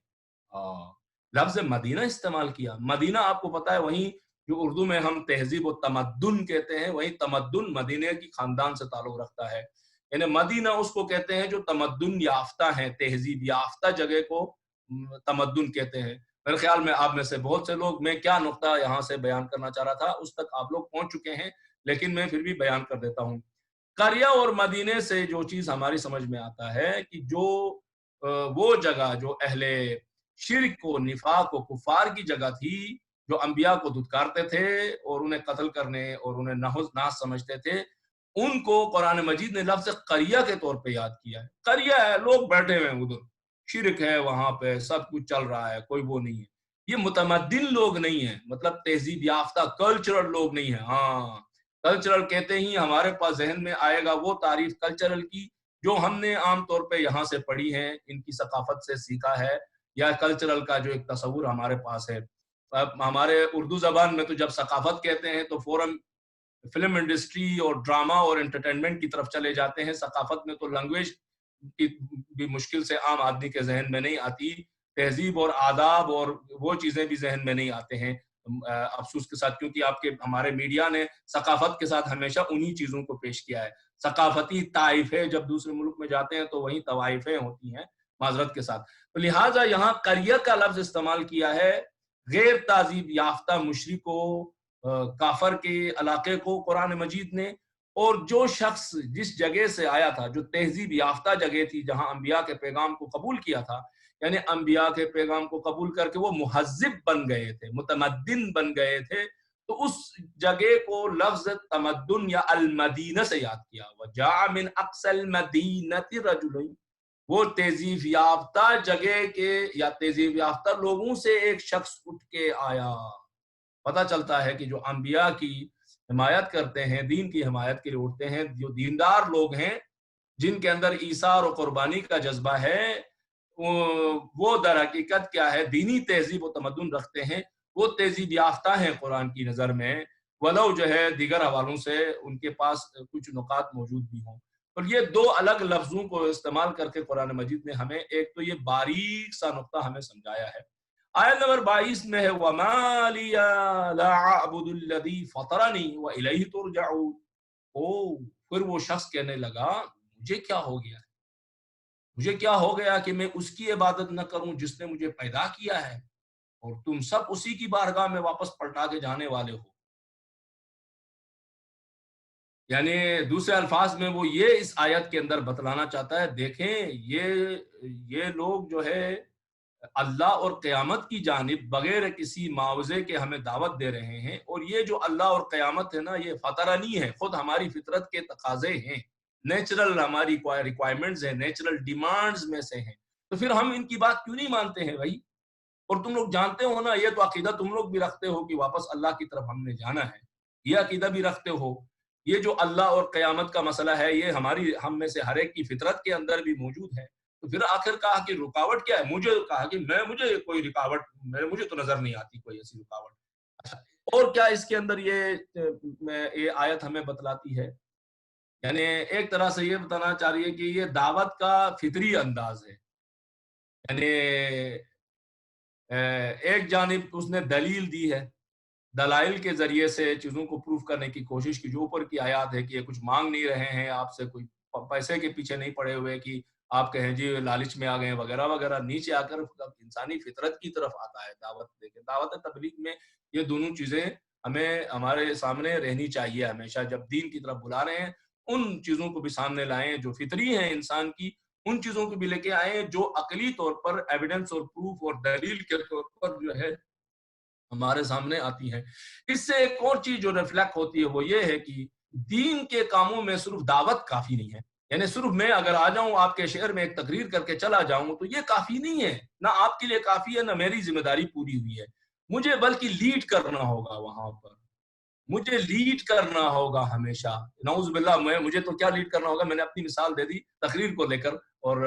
لفظ مدینہ استعمال کیا. مدینہ آپ کو پتا ہے وہیں جو اردو میں ہم تہذیب و تمدن کہتے ہیں, وہیں تمدن مدینے کی خاندان سے تعلق رکھتا ہے. یعنی مدینہ اس کو کہتے ہیں جو تمدن یافتہ ہیں, تہذیب یافتہ جگہ کو تمدن کہتے ہیں. میرے خیال میں آپ میں سے بہت سے لوگ, میں کیا نقطہ یہاں سے بیان کرنا چاہ رہا تھا اس تک آپ لوگ پہنچ چکے ہیں, لیکن میں پھر بھی بیان کر دیتا ہوں. قریہ اور مدینے سے جو چیز ہماری سمجھ میں آتا ہے کہ جو وہ جگہ جو اہل شرک و نفاق و کفار کی جگہ تھی, جو انبیاء کو دھتکارتے تھے اور انہیں قتل کرنے اور انہیں ناس سمجھتے تھے, ان کو قرآن مجید نے لفظ قریہ کے طور پہ یاد کیا ہے. قریہ ہے, لوگ بیٹھے ہوئے ہیں ادھر, شرک ہے وہاں پہ, سب کچھ چل رہا ہے, کوئی وہ نہیں ہے. یہ متمدن لوگ نہیں ہیں, مطلب تہذیب یافتہ کلچرل لوگ نہیں ہیں. ہاں, کلچرل کہتے ہی ہمارے پاس ذہن میں آئے گا وہ تعریف کلچرل کی جو ہم نے عام طور پہ یہاں سے پڑھی ہے, ان کی ثقافت سے سیکھا ہے, یا کلچرل کا جو ایک تصور ہمارے پاس ہے. ہمارے اردو زبان میں تو جب ثقافت کہتے ہیں تو فوراً فلم انڈسٹری اور ڈرامہ اور انٹرٹینمنٹ کی طرف چلے جاتے ہیں. ثقافت میں تو لینگویج کی بھی مشکل سے عام آدمی کے ذہن میں نہیں آتی, تہذیب اور آداب اور وہ چیزیں بھی ذہن میں نہیں آتے ہیں, افسوس کے ساتھ, کیونکہ آپ کے ہمارے میڈیا نے ثقافت کے ساتھ ہمیشہ انہی چیزوں کو پیش کیا ہے. ثقافتی طائفے جب دوسرے ملک میں جاتے ہیں تو وہیں طوائفیں ہوتی ہیں, معذرت کے ساتھ. تو لہٰذا یہاں قریہ کا لفظ استعمال کیا ہے غیر تہذیب یافتہ مشرک و کافر کے علاقے کو قرآن مجید نے. اور جو شخص جس جگہ سے آیا تھا, جو تہذیب یافتہ جگہ تھی جہاں انبیاء کے پیغام کو قبول کیا تھا, یعنی انبیاء کے پیغام کو قبول کر کے وہ مہذب بن گئے تھے, متمدن بن گئے تھے, تو اس جگہ کو لفظ تمدن یا المدینہ سے یاد کیا. وَجَاءَ مِنْ أَقْصَى الْمَدِينَةِ رَجُلٌ, وہ تہذیب یافتہ جگہ کے یا تہذیب یافتہ لوگوں سے ایک شخص اٹھ کے آیا. پتہ چلتا ہے کہ جو انبیاء کی حمایت کرتے ہیں, دین کی حمایت کے لیے اٹھتے ہیں, جو دیندار لوگ ہیں, جن کے اندر ایثار و قربانی کا جذبہ ہے, وہ در حقیقت کیا ہے, دینی تہذیب و تمدن رکھتے ہیں, وہ تہذیب یافتہ ہیں قرآن کی نظر میں, ولو جو ہے دیگر حوالوں سے ان کے پاس کچھ نکات موجود بھی ہوں. اور یہ دو الگ لفظوں کو استعمال کر کے قرآن مجید نے ہمیں ایک تو یہ باریک سا نقطہ ہمیں سمجھایا ہے. آیت نمبر 22 میں ہے وَمَا لِيَ لَا أَعْبُدُ الَّذِي فَطَرَنِي وَإِلَيْهِ تُرْجَعُونَ. پھر وہ شخص کہنے لگا مجھے کیا ہو گیا, مجھے کیا ہو گیا کہ میں اس کی عبادت نہ کروں جس نے مجھے پیدا کیا ہے, اور تم سب اسی کی بارگاہ میں واپس پلٹا کے جانے والے ہو. یعنی دوسرے الفاظ میں وہ یہ اس آیت کے اندر بتلانا چاہتا ہے, دیکھیں یہ لوگ جو ہے اللہ اور قیامت کی جانب بغیر کسی معاوضے کے ہمیں دعوت دے رہے ہیں, اور یہ جو اللہ اور قیامت ہے نا, یہ فطرانی ہے, خود ہماری فطرت کے تقاضے ہیں, نیچرل ہماری ریکوائرمنٹس ہیں, نیچرل ڈیمانڈز میں سے ہیں. تو پھر ہم ان کی بات کیوں نہیں مانتے ہیں بھائی؟ اور تم لوگ جانتے ہو نا, یہ تو عقیدہ تم لوگ بھی رکھتے ہو کہ واپس اللہ کی طرف ہم نے جانا ہے, یہ عقیدہ بھی رکھتے ہو. یہ جو اللہ اور قیامت کا مسئلہ ہے یہ ہم میں سے ہر ایک کی فطرت کے اندر بھی موجود ہے. تو پھر آخر کہا کہ رکاوٹ کیا ہے؟ مجھے کہا کہ مجھے کوئی رکاوٹ, مجھے تو نظر نہیں آتی کوئی ایسی رکاوٹ. اور کیا اس کے اندر یہ آیت ہمیں بتلاتی ہے؟ یعنی ایک طرح سے یہ بتانا چاہ رہی ہے کہ یہ دعوت کا فطری انداز ہے. یعنی ایک جانب اس نے دلیل دی ہے, دلائل کے ذریعے سے چیزوں کو پروف کرنے کی کوشش کی, جو اوپر کی آیات ہے کہ یہ کچھ مانگ نہیں رہے ہیں آپ سے, کوئی پیسے کے پیچھے نہیں پڑے ہوئے کہ آپ کہیں جی لالچ میں آ گئے وغیرہ وغیرہ. نیچے آ کر انسانی فطرت کی طرف آتا ہے دعوت دے کے. دعوت تبلیغ میں یہ دونوں چیزیں ہمیں ہمارے سامنے رہنی چاہیے ہمیشہ. جب دین کی طرف بلا رہے ہیں ان چیزوں کو بھی سامنے لائیں جو فطری ہیں انسان کی, ان چیزوں کو بھی لے کے آئیں جو عقلی طور پر ایویڈنس اور پروف اور دلیل کے طور پر جو ہے ہمارے سامنے آتی ہے. اس سے ایک اور چیز جو ریفلیکٹ ہوتی ہے وہ یہ ہے کہ دین کے کاموں میں صرف دعوت کافی نہیں ہے. یعنی صرف میں اگر آ جاؤں آپ کے شہر میں ایک تقریر کر کے چلا جاؤں تو یہ کافی نہیں ہے, نہ آپ کے لیے کافی ہے, نہ میری ذمہ داری پوری ہوئی ہے. مجھے بلکہ لیڈ کرنا ہوگا وہاں پر, مجھے لیڈ کرنا ہوگا ہمیشہ. نعوذ باللہ, مجھے تو کیا لیڈ کرنا ہوگا, میں نے اپنی مثال دے دی تقریر کو لے کر اور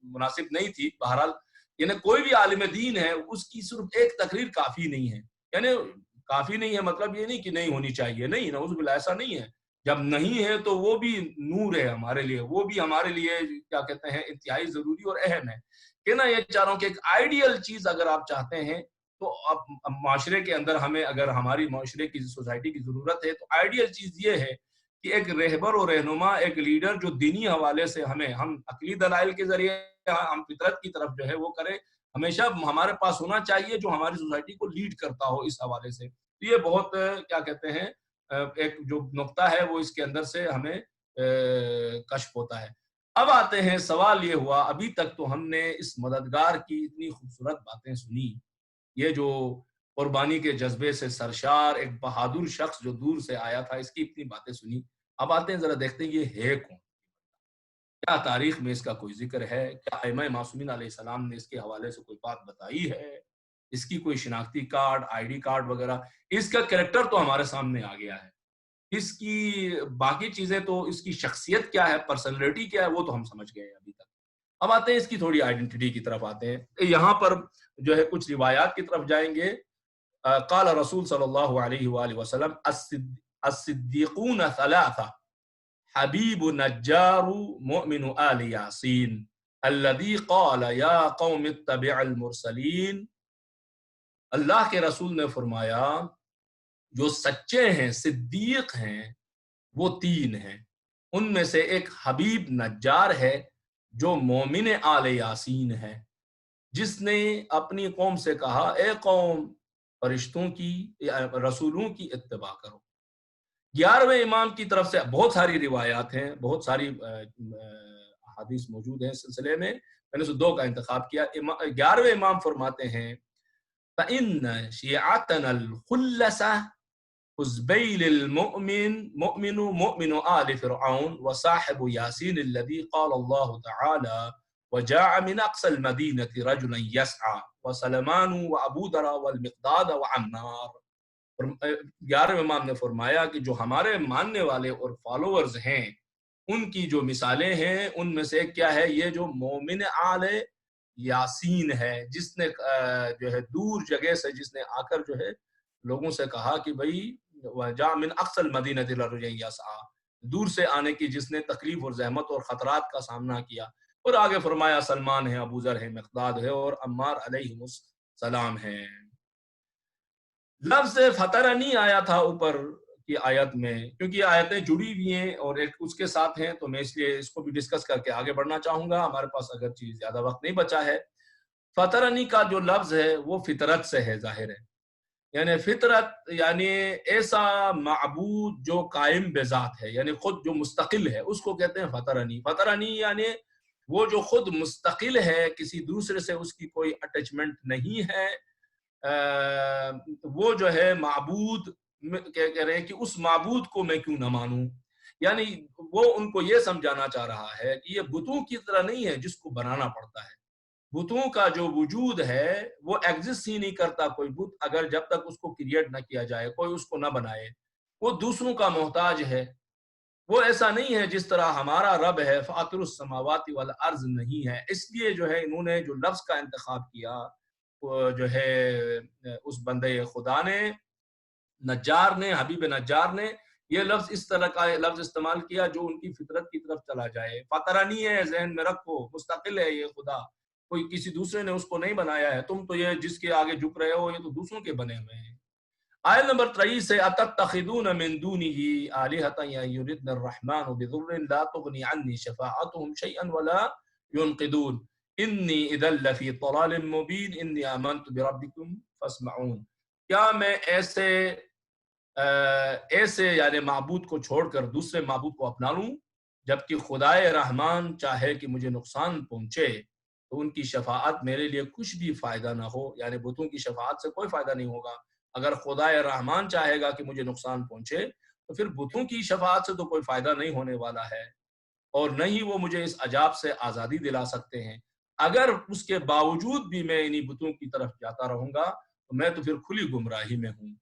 مناسب نہیں تھی. بہرحال یعنی کوئی بھی عالم دین ہے اس کی صرف ایک تقریر کافی نہیں ہے. یعنی کافی نہیں ہے مطلب یہ نہیں کہ نہیں ہونی چاہیے, نہیں, نعوذ باللہ ایسا نہیں ہے. جب نہیں ہے تو وہ بھی نور ہے ہمارے لیے، وہ بھی ہمارے لیے کیا کہتے ہیں انتہائی ضروری اور اہم ہے. کہنا یہ چاہ رہا ہوں کہ ایک آئیڈیل چیز اگر آپ چاہتے ہیں تو اب معاشرے کے اندر ہمیں، اگر ہماری معاشرے کی سوسائٹی کی ضرورت ہے تو آئیڈیل چیز یہ ہے کہ ایک رہبر و رہنما، ایک لیڈر جو دینی حوالے سے ہم عقلی دلائل کے ذریعے ہم فطرت کی طرف جو ہے وہ کرے، ہمیشہ ہمارے پاس ہونا چاہیے جو ہماری سوسائٹی کو لیڈ کرتا ہو اس حوالے سے. تو یہ بہت کیا کہتے ہیں ایک جو نقطہ ہے وہ اس کے اندر سے ہمیں کشف ہوتا ہے. اب آتے ہیں، سوال یہ ہوا ابھی تک تو ہم نے اس مددگار کی اتنی خوبصورت باتیں سنی، یہ جو قربانی کے جذبے سے سرشار ایک بہادر شخص جو دور سے آیا تھا، اس کی اتنی باتیں سنی. اب آتے ہیں ذرا دیکھتے ہیں یہ ہے کون، کیا تاریخ میں اس کا کوئی ذکر ہے، کیا ائمہ معصومین علیہ السلام نے اس کے حوالے سے کوئی بات بتائی ہے، اس کی کوئی شناختی کارڈ، آئی ڈی کارڈ وغیرہ. اس کا کریکٹر تو ہمارے سامنے آ گیا ہے، اس کی باقی چیزیں تو، اس کی شخصیت کیا ہے، پرسنالٹی کیا ہے، وہ تو ہم سمجھ گئے ابھی تک. اب آتے ہیں اس کی تھوڑی آئیڈینٹی کی طرف آتے ہیں. یہاں پر جو ہے کچھ روایات کی طرف جائیں گے. قال رسول صلی اللہ علیہ وآلہ وسلم الصدیقون ثلاثہ حبیب نجار مؤمن آل یاسین الذی قال یا قوم اتبع المرسلین. اللہ کے رسول نے فرمایا جو سچے ہیں، صدیق ہیں، وہ تین ہیں. ان میں سے ایک حبیب نجار ہے جو مومن آل یاسین ہے، جس نے اپنی قوم سے کہا اے قوم، فرشتوں کی، رسولوں کی اتباع کرو. 11ویں امام کی طرف سے بہت ساری روایات ہیں، بہت ساری احادیث موجود ہیں اس سلسلے میں نے سے دو کا انتخاب کیا. 11ویں امام فرماتے ہیں فَإِنَّ شِيعَتَنَا الْخُلَّسَةَ حزبیل مؤمن آل فرعون وصاحب یاسین الذی قال اللہ تعالی وجاء من اقصى المدینة رجلا یسعى وسلمان وابو درا والمقداد وعمار. 11ویں امام نے فرمایا کہ جو ہمارے ماننے والے اور فالوورز ہیں ان کی جو مثالیں ہیں ان میں سے کیا ہے، یہ جو مومن آل یاسین ہے، جس نے جو ہے دور جگہ سے، جس نے آ کر جو ہے لوگوں سے کہا کہ بھئی وجاء من اقصى المدینة رجلا یسعى، دور سے آنے کی جس نے تکلیف اور زحمت اور خطرات کا سامنا کیا. اور آگے فرمایا سلمان ہے، ابو ذر ہے، مقداد ہے اور عمار علیہ السلام ہے. لفظ فطرنی آیا تھا اوپر کی آیت میں، کیونکہ یہ آیتیں جڑی ہوئی ہیں اور ایک اس کے ساتھ ہیں، تو میں اس لیے اس کو بھی ڈسکس کر کے آگے بڑھنا چاہوں گا. ہمارے پاس اگر چیز زیادہ وقت نہیں بچا ہے. فطرنی کا جو لفظ ہے وہ فطرت سے ہے، ظاہر ہے، یعنی فطرت یعنی ایسا معبود جو قائم بذات ہے، یعنی خود جو مستقل ہے، اس کو کہتے ہیں فطرنی. فطرنی یعنی وہ جو خود مستقل ہے، کسی دوسرے سے اس کی کوئی اٹیچمنٹ نہیں ہے. وہ جو ہے معبود کہہ رہے ہیں کہ اس معبود کو میں کیوں نہ مانوں، یعنی وہ ان کو یہ سمجھانا چاہ رہا ہے کہ یہ بتوں کی طرح نہیں ہے جس کو بنانا پڑتا ہے. بتوں کا جو وجود ہے وہ ایگزسٹ ہی نہیں کرتا. کوئی بت اگر جب تک اس کو کریٹ نہ کیا جائے، کوئی اس کو نہ بنائے، وہ دوسروں کا محتاج ہے. وہ ایسا نہیں ہے جس طرح ہمارا رب ہے فاطر السماوات والارض نہیں ہے. اس لیے جو ہے انہوں نے جو لفظ کا انتخاب کیا وہ جو ہے اس بندے خدا نے، نجار نے، حبیب نجار نے یہ لفظ اس طرح کا لفظ استعمال کیا جو ان کی فطرت کی طرف چلا جائے. فطرانی ہے، ذہن میں رکھو، مستقل ہے یہ خدا، کوئی کسی دوسرے نے اس کو نہیں بنایا ہے. تم تو یہ جس کے آگے جھک رہے ہو یہ تو دوسروں کے بنے ہوئے ہیں. آیت نمبر 23 ہے اتتخذون من دونه آلهة يردن الرحمن بضر لا تغني عني شفاعتهم شيئا ولا ينقذون انی اذا لفی ضلال مبین انی آمنت بربکم فاسمعون. کیا میں ایسے یعنی معبود کو چھوڑ کر دوسرے معبود کو اپنا لوں، جبکہ خدائے رحمان چاہے کہ مجھے نقصان پہنچے تو ان کی شفاعت میرے لیے کچھ بھی فائدہ نہ ہو. یعنی بتوں کی شفاعت سے کوئی فائدہ نہیں ہوگا. اگر خدائے رحمان چاہے گا کہ مجھے نقصان پہنچے تو پھر بتوں کی شفاعت سے تو کوئی فائدہ نہیں ہونے والا ہے، اور نہ ہی وہ مجھے اس عذاب سے آزادی دلا سکتے ہیں. اگر اس کے باوجود بھی میں انہی بتوں کی طرف جاتا رہوں گا تو میں تو پھر کھلی گمراہی میں ہوں.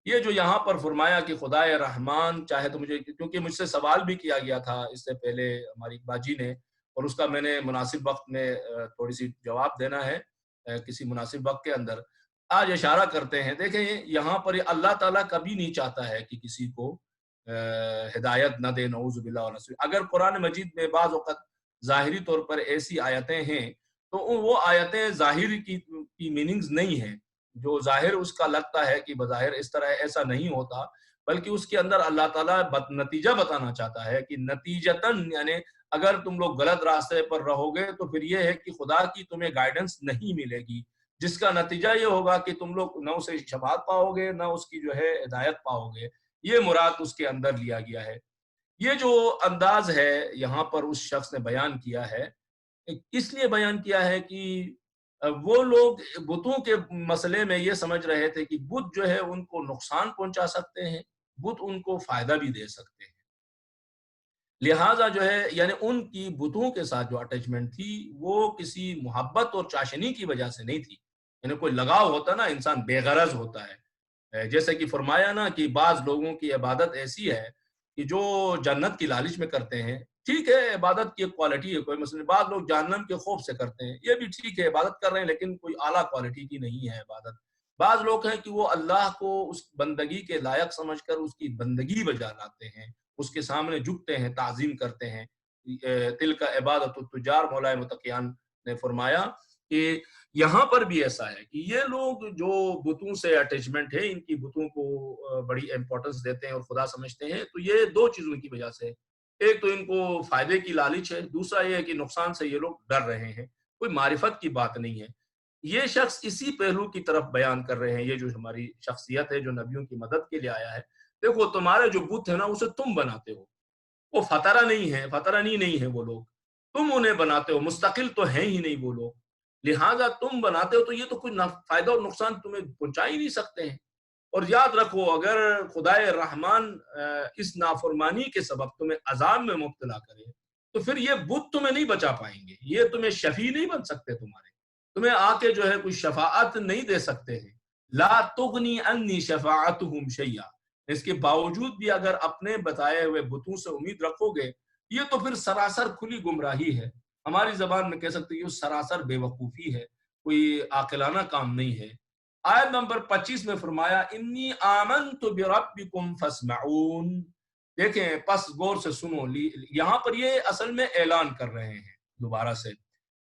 یہ جو یہاں پر فرمایا کہ خدائے رحمان چاہے تو مجھے، کیونکہ مجھ سے سوال بھی کیا گیا تھا اس سے پہلے ہماری باجی نے، اور اس کا میں نے مناسب وقت میں تھوڑی سی جواب دینا ہے کسی مناسب وقت کے اندر. آج اشارہ کرتے ہیں، دیکھیں یہاں پر اللہ تعالیٰ کبھی نہیں چاہتا ہے کہ کسی کو ہدایت نہ دے، نعوذ باللہ و نعوذ۔ اگر قرآن مجید میں بعض اوقات ظاہری طور پر ایسی آیتیں ہیں تو وہ آیتیں ظاہر کی میننگز نہیں ہیں، جو ظاہر اس کا لگتا ہے کہ بظاہر اس طرح ایسا نہیں ہوتا، بلکہ اس کے اندر اللہ تعالیٰ نتیجہ بتانا چاہتا ہے کہ نتیجتاً یعنی اگر تم لوگ غلط راستے پر رہو گے تو پھر یہ ہے کہ خدا کی تمہیں گائیڈنس نہیں ملے گی، جس کا نتیجہ یہ ہوگا کہ تم لوگ نہ اسے شفاعت پاؤ گے، نہ اس کی جو ہے ہدایت پاؤ گے۔ یہ مراد اس کے اندر لیا گیا ہے۔ یہ جو انداز ہے یہاں پر اس شخص نے بیان کیا ہے، اس لیے بیان کیا ہے کہ وہ لوگ بتوں کے مسئلے میں یہ سمجھ رہے تھے کہ بت جو ہے ان کو نقصان پہنچا سکتے ہیں، بت ان کو فائدہ بھی دے سکتے ہیں، لہٰذا جو ہے یعنی ان کی بتوں کے ساتھ جو اٹیچمنٹ تھی وہ کسی محبت اور چاشنی کی وجہ سے نہیں تھی، یعنی کوئی لگاؤ ہوتا نا، انسان بے غرض ہوتا ہے، جیسے کہ فرمایا نا کہ بعض لوگوں کی عبادت ایسی ہے کہ جو جنت کی لالچ میں کرتے ہیں، ٹھیک ہے عبادت کی ایک کوالٹی ہے، کوئی مسئلہ، بعض لوگ جہنم کے خوف سے کرتے ہیں، یہ بھی ٹھیک ہے عبادت کر رہے ہیں لیکن کوئی اعلیٰ کوالٹی کی نہیں ہے عبادت۔ بعض لوگ ہیں کہ وہ اللہ کو اس بندگی کے لائق سمجھ کر اس کی بندگی بجا لاتے ہیں، اس کے سامنے جھکتے ہیں، تعظیم کرتے ہیں۔ تلک عبادت التجار، مولا متقیان نے فرمایا کہ یہاں پر بھی ایسا ہے کہ یہ لوگ جو بتوں سے اٹیچمنٹ ہے، ان کی بتوں کو بڑی امپورٹنس دیتے ہیں اور خدا سمجھتے ہیں، تو یہ دو چیزوں کی وجہ سے، ایک تو ان کو فائدے کی لالچ ہے، دوسرا یہ ہے کہ نقصان سے یہ لوگ ڈر رہے ہیں، کوئی معرفت کی بات نہیں ہے۔ یہ شخص اسی پہلو کی طرف بیان کر رہے ہیں، یہ جو ہماری شخصیت ہے جو نبیوں کی مدد کے لیے آیا ہے، دیکھو تمہارے جو بت ہے نا اسے تم بناتے ہو، وہ فطرہ نہیں ہے، فطرانی نہیں ہے وہ لوگ، تم انہیں بناتے ہو، مستقل تو ہیں ہی نہیں وہ لوگ، لہٰذا تم بناتے ہو تو یہ تو کوئی فائدہ اور نقصان تمہیں پہنچا ہی نہیں سکتے ہیں۔ اور یاد رکھو اگر خدائے رحمان اس نافرمانی کے سبب تمہیں عذاب میں مبتلا کرے تو پھر یہ بت تمہیں نہیں بچا پائیں گے، یہ تمہیں شفیع نہیں بن سکتے، تمہیں آ کے جو ہے کوئی شفاعت نہیں دے سکتے ہیں۔ لا تغنی انی شفاعتہم شیئا، اس کے باوجود بھی اگر اپنے بتائے ہوئے بتوں سے امید رکھو گے، یہ تو پھر سراسر کھلی گمراہی ہے، ہماری زبان میں کہہ سکتے ہیں یہ سراسر بے وقوفی ہے، کوئی عاقلانہ کام نہیں ہے۔ آیت نمبر 25 میں فرمایا انی آمنت بربکم فاسمعون، دیکھیں پس غور سے سنو، یہاں پر یہ اصل میں اعلان کر رہے ہیں دوبارہ سے،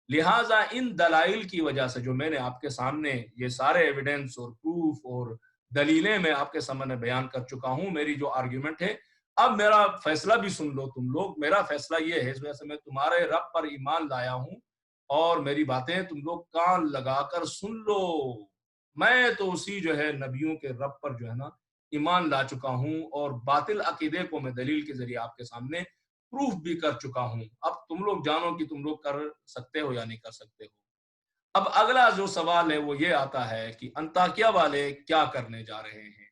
لہٰذا ان دلائل کی وجہ سے جو میں نے آپ کے سامنے یہ سارے ایویڈنس اور پروف اور دلیلیں میں آپ کے سامنے بیان کر چکا ہوں، میری جو آرگیومنٹ ہے، اب میرا فیصلہ بھی سن لو تم لوگ۔ میرا فیصلہ یہ ہے، اس وجہ سے میں تمہارے رب پر ایمان لایا ہوں اور میری باتیں تم لوگ کان لگا کر سن لو۔ میں تو اسی جو ہے نبیوں کے رب پر جو ہے نا ایمان لا چکا ہوں اور باطل عقیدے کو میں دلیل کے ذریعے آپ کے سامنے پروف بھی کر چکا ہوں، اب تم لوگ جانو کہ تم لوگ کر سکتے ہو یا نہیں کر سکتے ہو۔ اب اگلا جو سوال ہے وہ یہ آتا ہے کہ انطاکیہ والے کیا کرنے جا رہے ہیں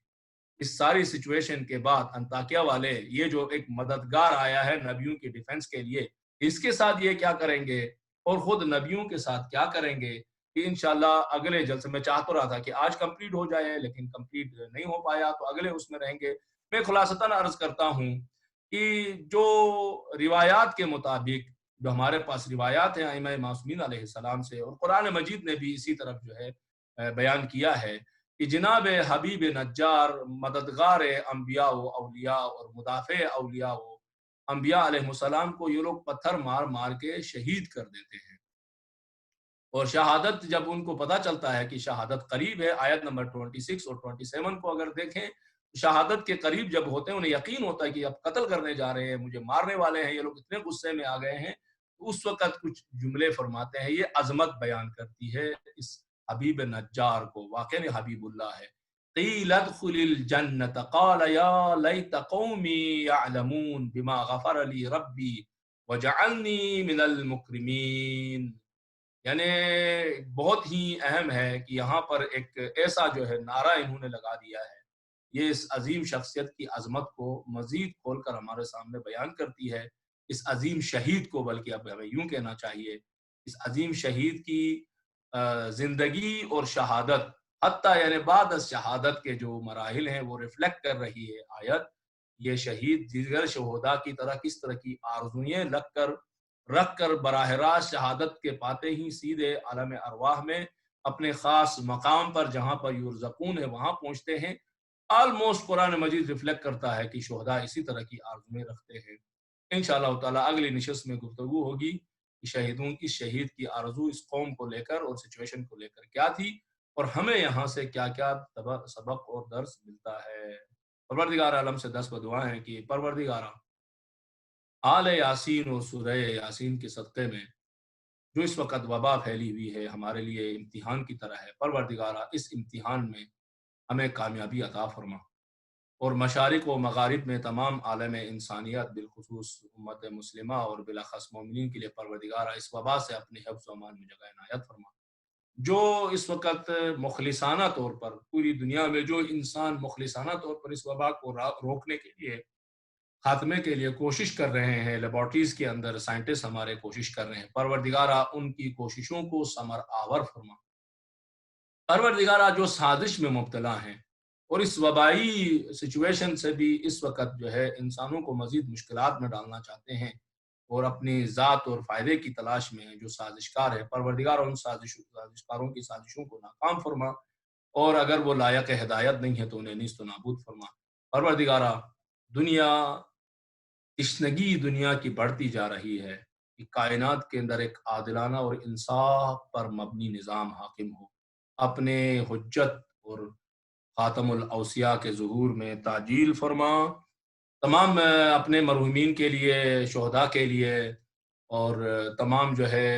اس ساری سچویشن کے بعد۔ انطاکیہ والے یہ جو ایک مددگار آیا ہے نبیوں کی ڈیفنس کے لیے، اس کے ساتھ یہ کیا کریں گے اور خود نبیوں کے ساتھ کیا کریں گے، کہ انشاءاللہ اگلے جلسے میں چاہتا رہا تھا کہ آج کمپلیٹ ہو جائے لیکن کمپلیٹ نہیں ہو پایا، تو اگلے اس میں رہیں گے۔ میں خلاصتاً عرض کرتا ہوں کہ جو روایات کے مطابق جو ہمارے پاس روایات ہیں ائمہ معصومین علیہ السلام سے، اور قرآن مجید نے بھی اسی طرف جو ہے بیان کیا ہے کہ جناب حبیب نجار مددگار انبیاء و اولیاء اور مدافع اولیاء و انبیاء علیہ السلام کو یہ لوگ پتھر مار مار کے شہید کر دیتے ہیں، اور شہادت جب ان کو پتہ چلتا ہے کہ شہادت قریب ہے، آیت نمبر 26 اور 27 کو اگر دیکھیں، شہادت کے قریب جب ہوتے ہیں، انہیں یقین ہوتا ہے کہ اب قتل کرنے جا رہے ہیں، مجھے مارنے والے ہیں، یہ لوگ اتنے غصے میں آ گئے ہیں، اس وقت کچھ جملے فرماتے ہیں، یہ عظمت بیان کرتی ہے اس حبیب نجار کو، واقعی حبیب اللہ ہے۔ قیل ادخل الجنت قال یا لیت قومی یعلمون بما غفر لی ربی وجعلنی من المکرمین، یعنی بہت ہی اہم ہے کہ یہاں پر ایک ایسا جو ہے نعرہ انہوں نے لگا دیا ہے، یہ اس عظیم شخصیت کی عظمت کو مزید کھول کر ہمارے سامنے بیان کرتی ہے، اس عظیم شہید کو، بلکہ اب ہمیں یوں کہنا چاہیے اس عظیم شہید کی زندگی اور شہادت، حتیٰ یعنی بعد از شہادت کے جو مراحل ہیں وہ ریفلیکٹ کر رہی ہے آیت، یہ شہید دیگر شہداء کی طرح کس طرح کی آرزوئیں رکھ کر براہ راست شہادت کے پاتے ہی سیدھے عالم ارواح میں اپنے خاص مقام پر جہاں پر یرزقون ہے وہاں پہنچتے ہیں، آلموسٹ قرآن مجید ریفلیکٹ کرتا ہے کہ شہداء اسی طرح کی آرزویں رکھتے ہیں. انشاءاللہ تعالیٰ اگلی نشست میں گفتگو ہوگی کہ شہید کی آرزو اس قوم کو لے کر اور سچویشن کو لے کر کیا تھی، اور ہمیں یہاں سے کیا کیا سبق اور درس ملتا ہے. پروردگار عالم سے 10 بدعائیں ہیں کہ پروردگارہ آل یاسین اور سورہ یاسین کے صدقے میں جو اس وقت وبا پھیلی ہوئی ہے ہمارے لیے امتحان کی طرح ہے، پروردگارہ اس امتحان میں ہمیں کامیابی عطا فرما، اور مشارق و مغارب میں تمام عالم انسانیت بالخصوص امت مسلمہ اور بالاخص مومنین کے لیے پروردگارہ اس وبا سے اپنے حفظ و امان میں جگہ عنایت فرما. جو اس وقت مخلصانہ طور پر پوری دنیا میں جو انسان مخلصانہ طور پر اس وبا کو روکنے کے لیے، خاتمے کے لیے کوشش کر رہے ہیں، لیبارٹریز کے اندر سائنٹسٹ ہمارے کوشش کر رہے ہیں، پروردگارہ ان کی کوششوں کو ثمر آور فرما. پروردگارہ جو سازش میں مبتلا ہیں اور اس وبائی سچویشن سے بھی اس وقت جو ہے انسانوں کو مزید مشکلات میں ڈالنا چاہتے ہیں اور اپنی ذات اور فائدے کی تلاش میں جو سازشکار ہے، پروردگار ان سازشکاروں کی سازشوں کو ناکام فرما، اور اگر وہ لائق ہدایت نہیں ہے تو انہیں نیست و نابود فرما. پروردگارہ دنیا تشنگی دنیا کی بڑھتی جا رہی ہے کہ کائنات کے اندر ایک عادلانہ اور انصاف پر مبنی نظام حاکم ہو. اپنے حجت اور خاتم الاوصیاء کے ظہور میں تعجیل فرما. تمام اپنے مرحومین کے لیے، شہداء کے لیے، اور تمام جو ہے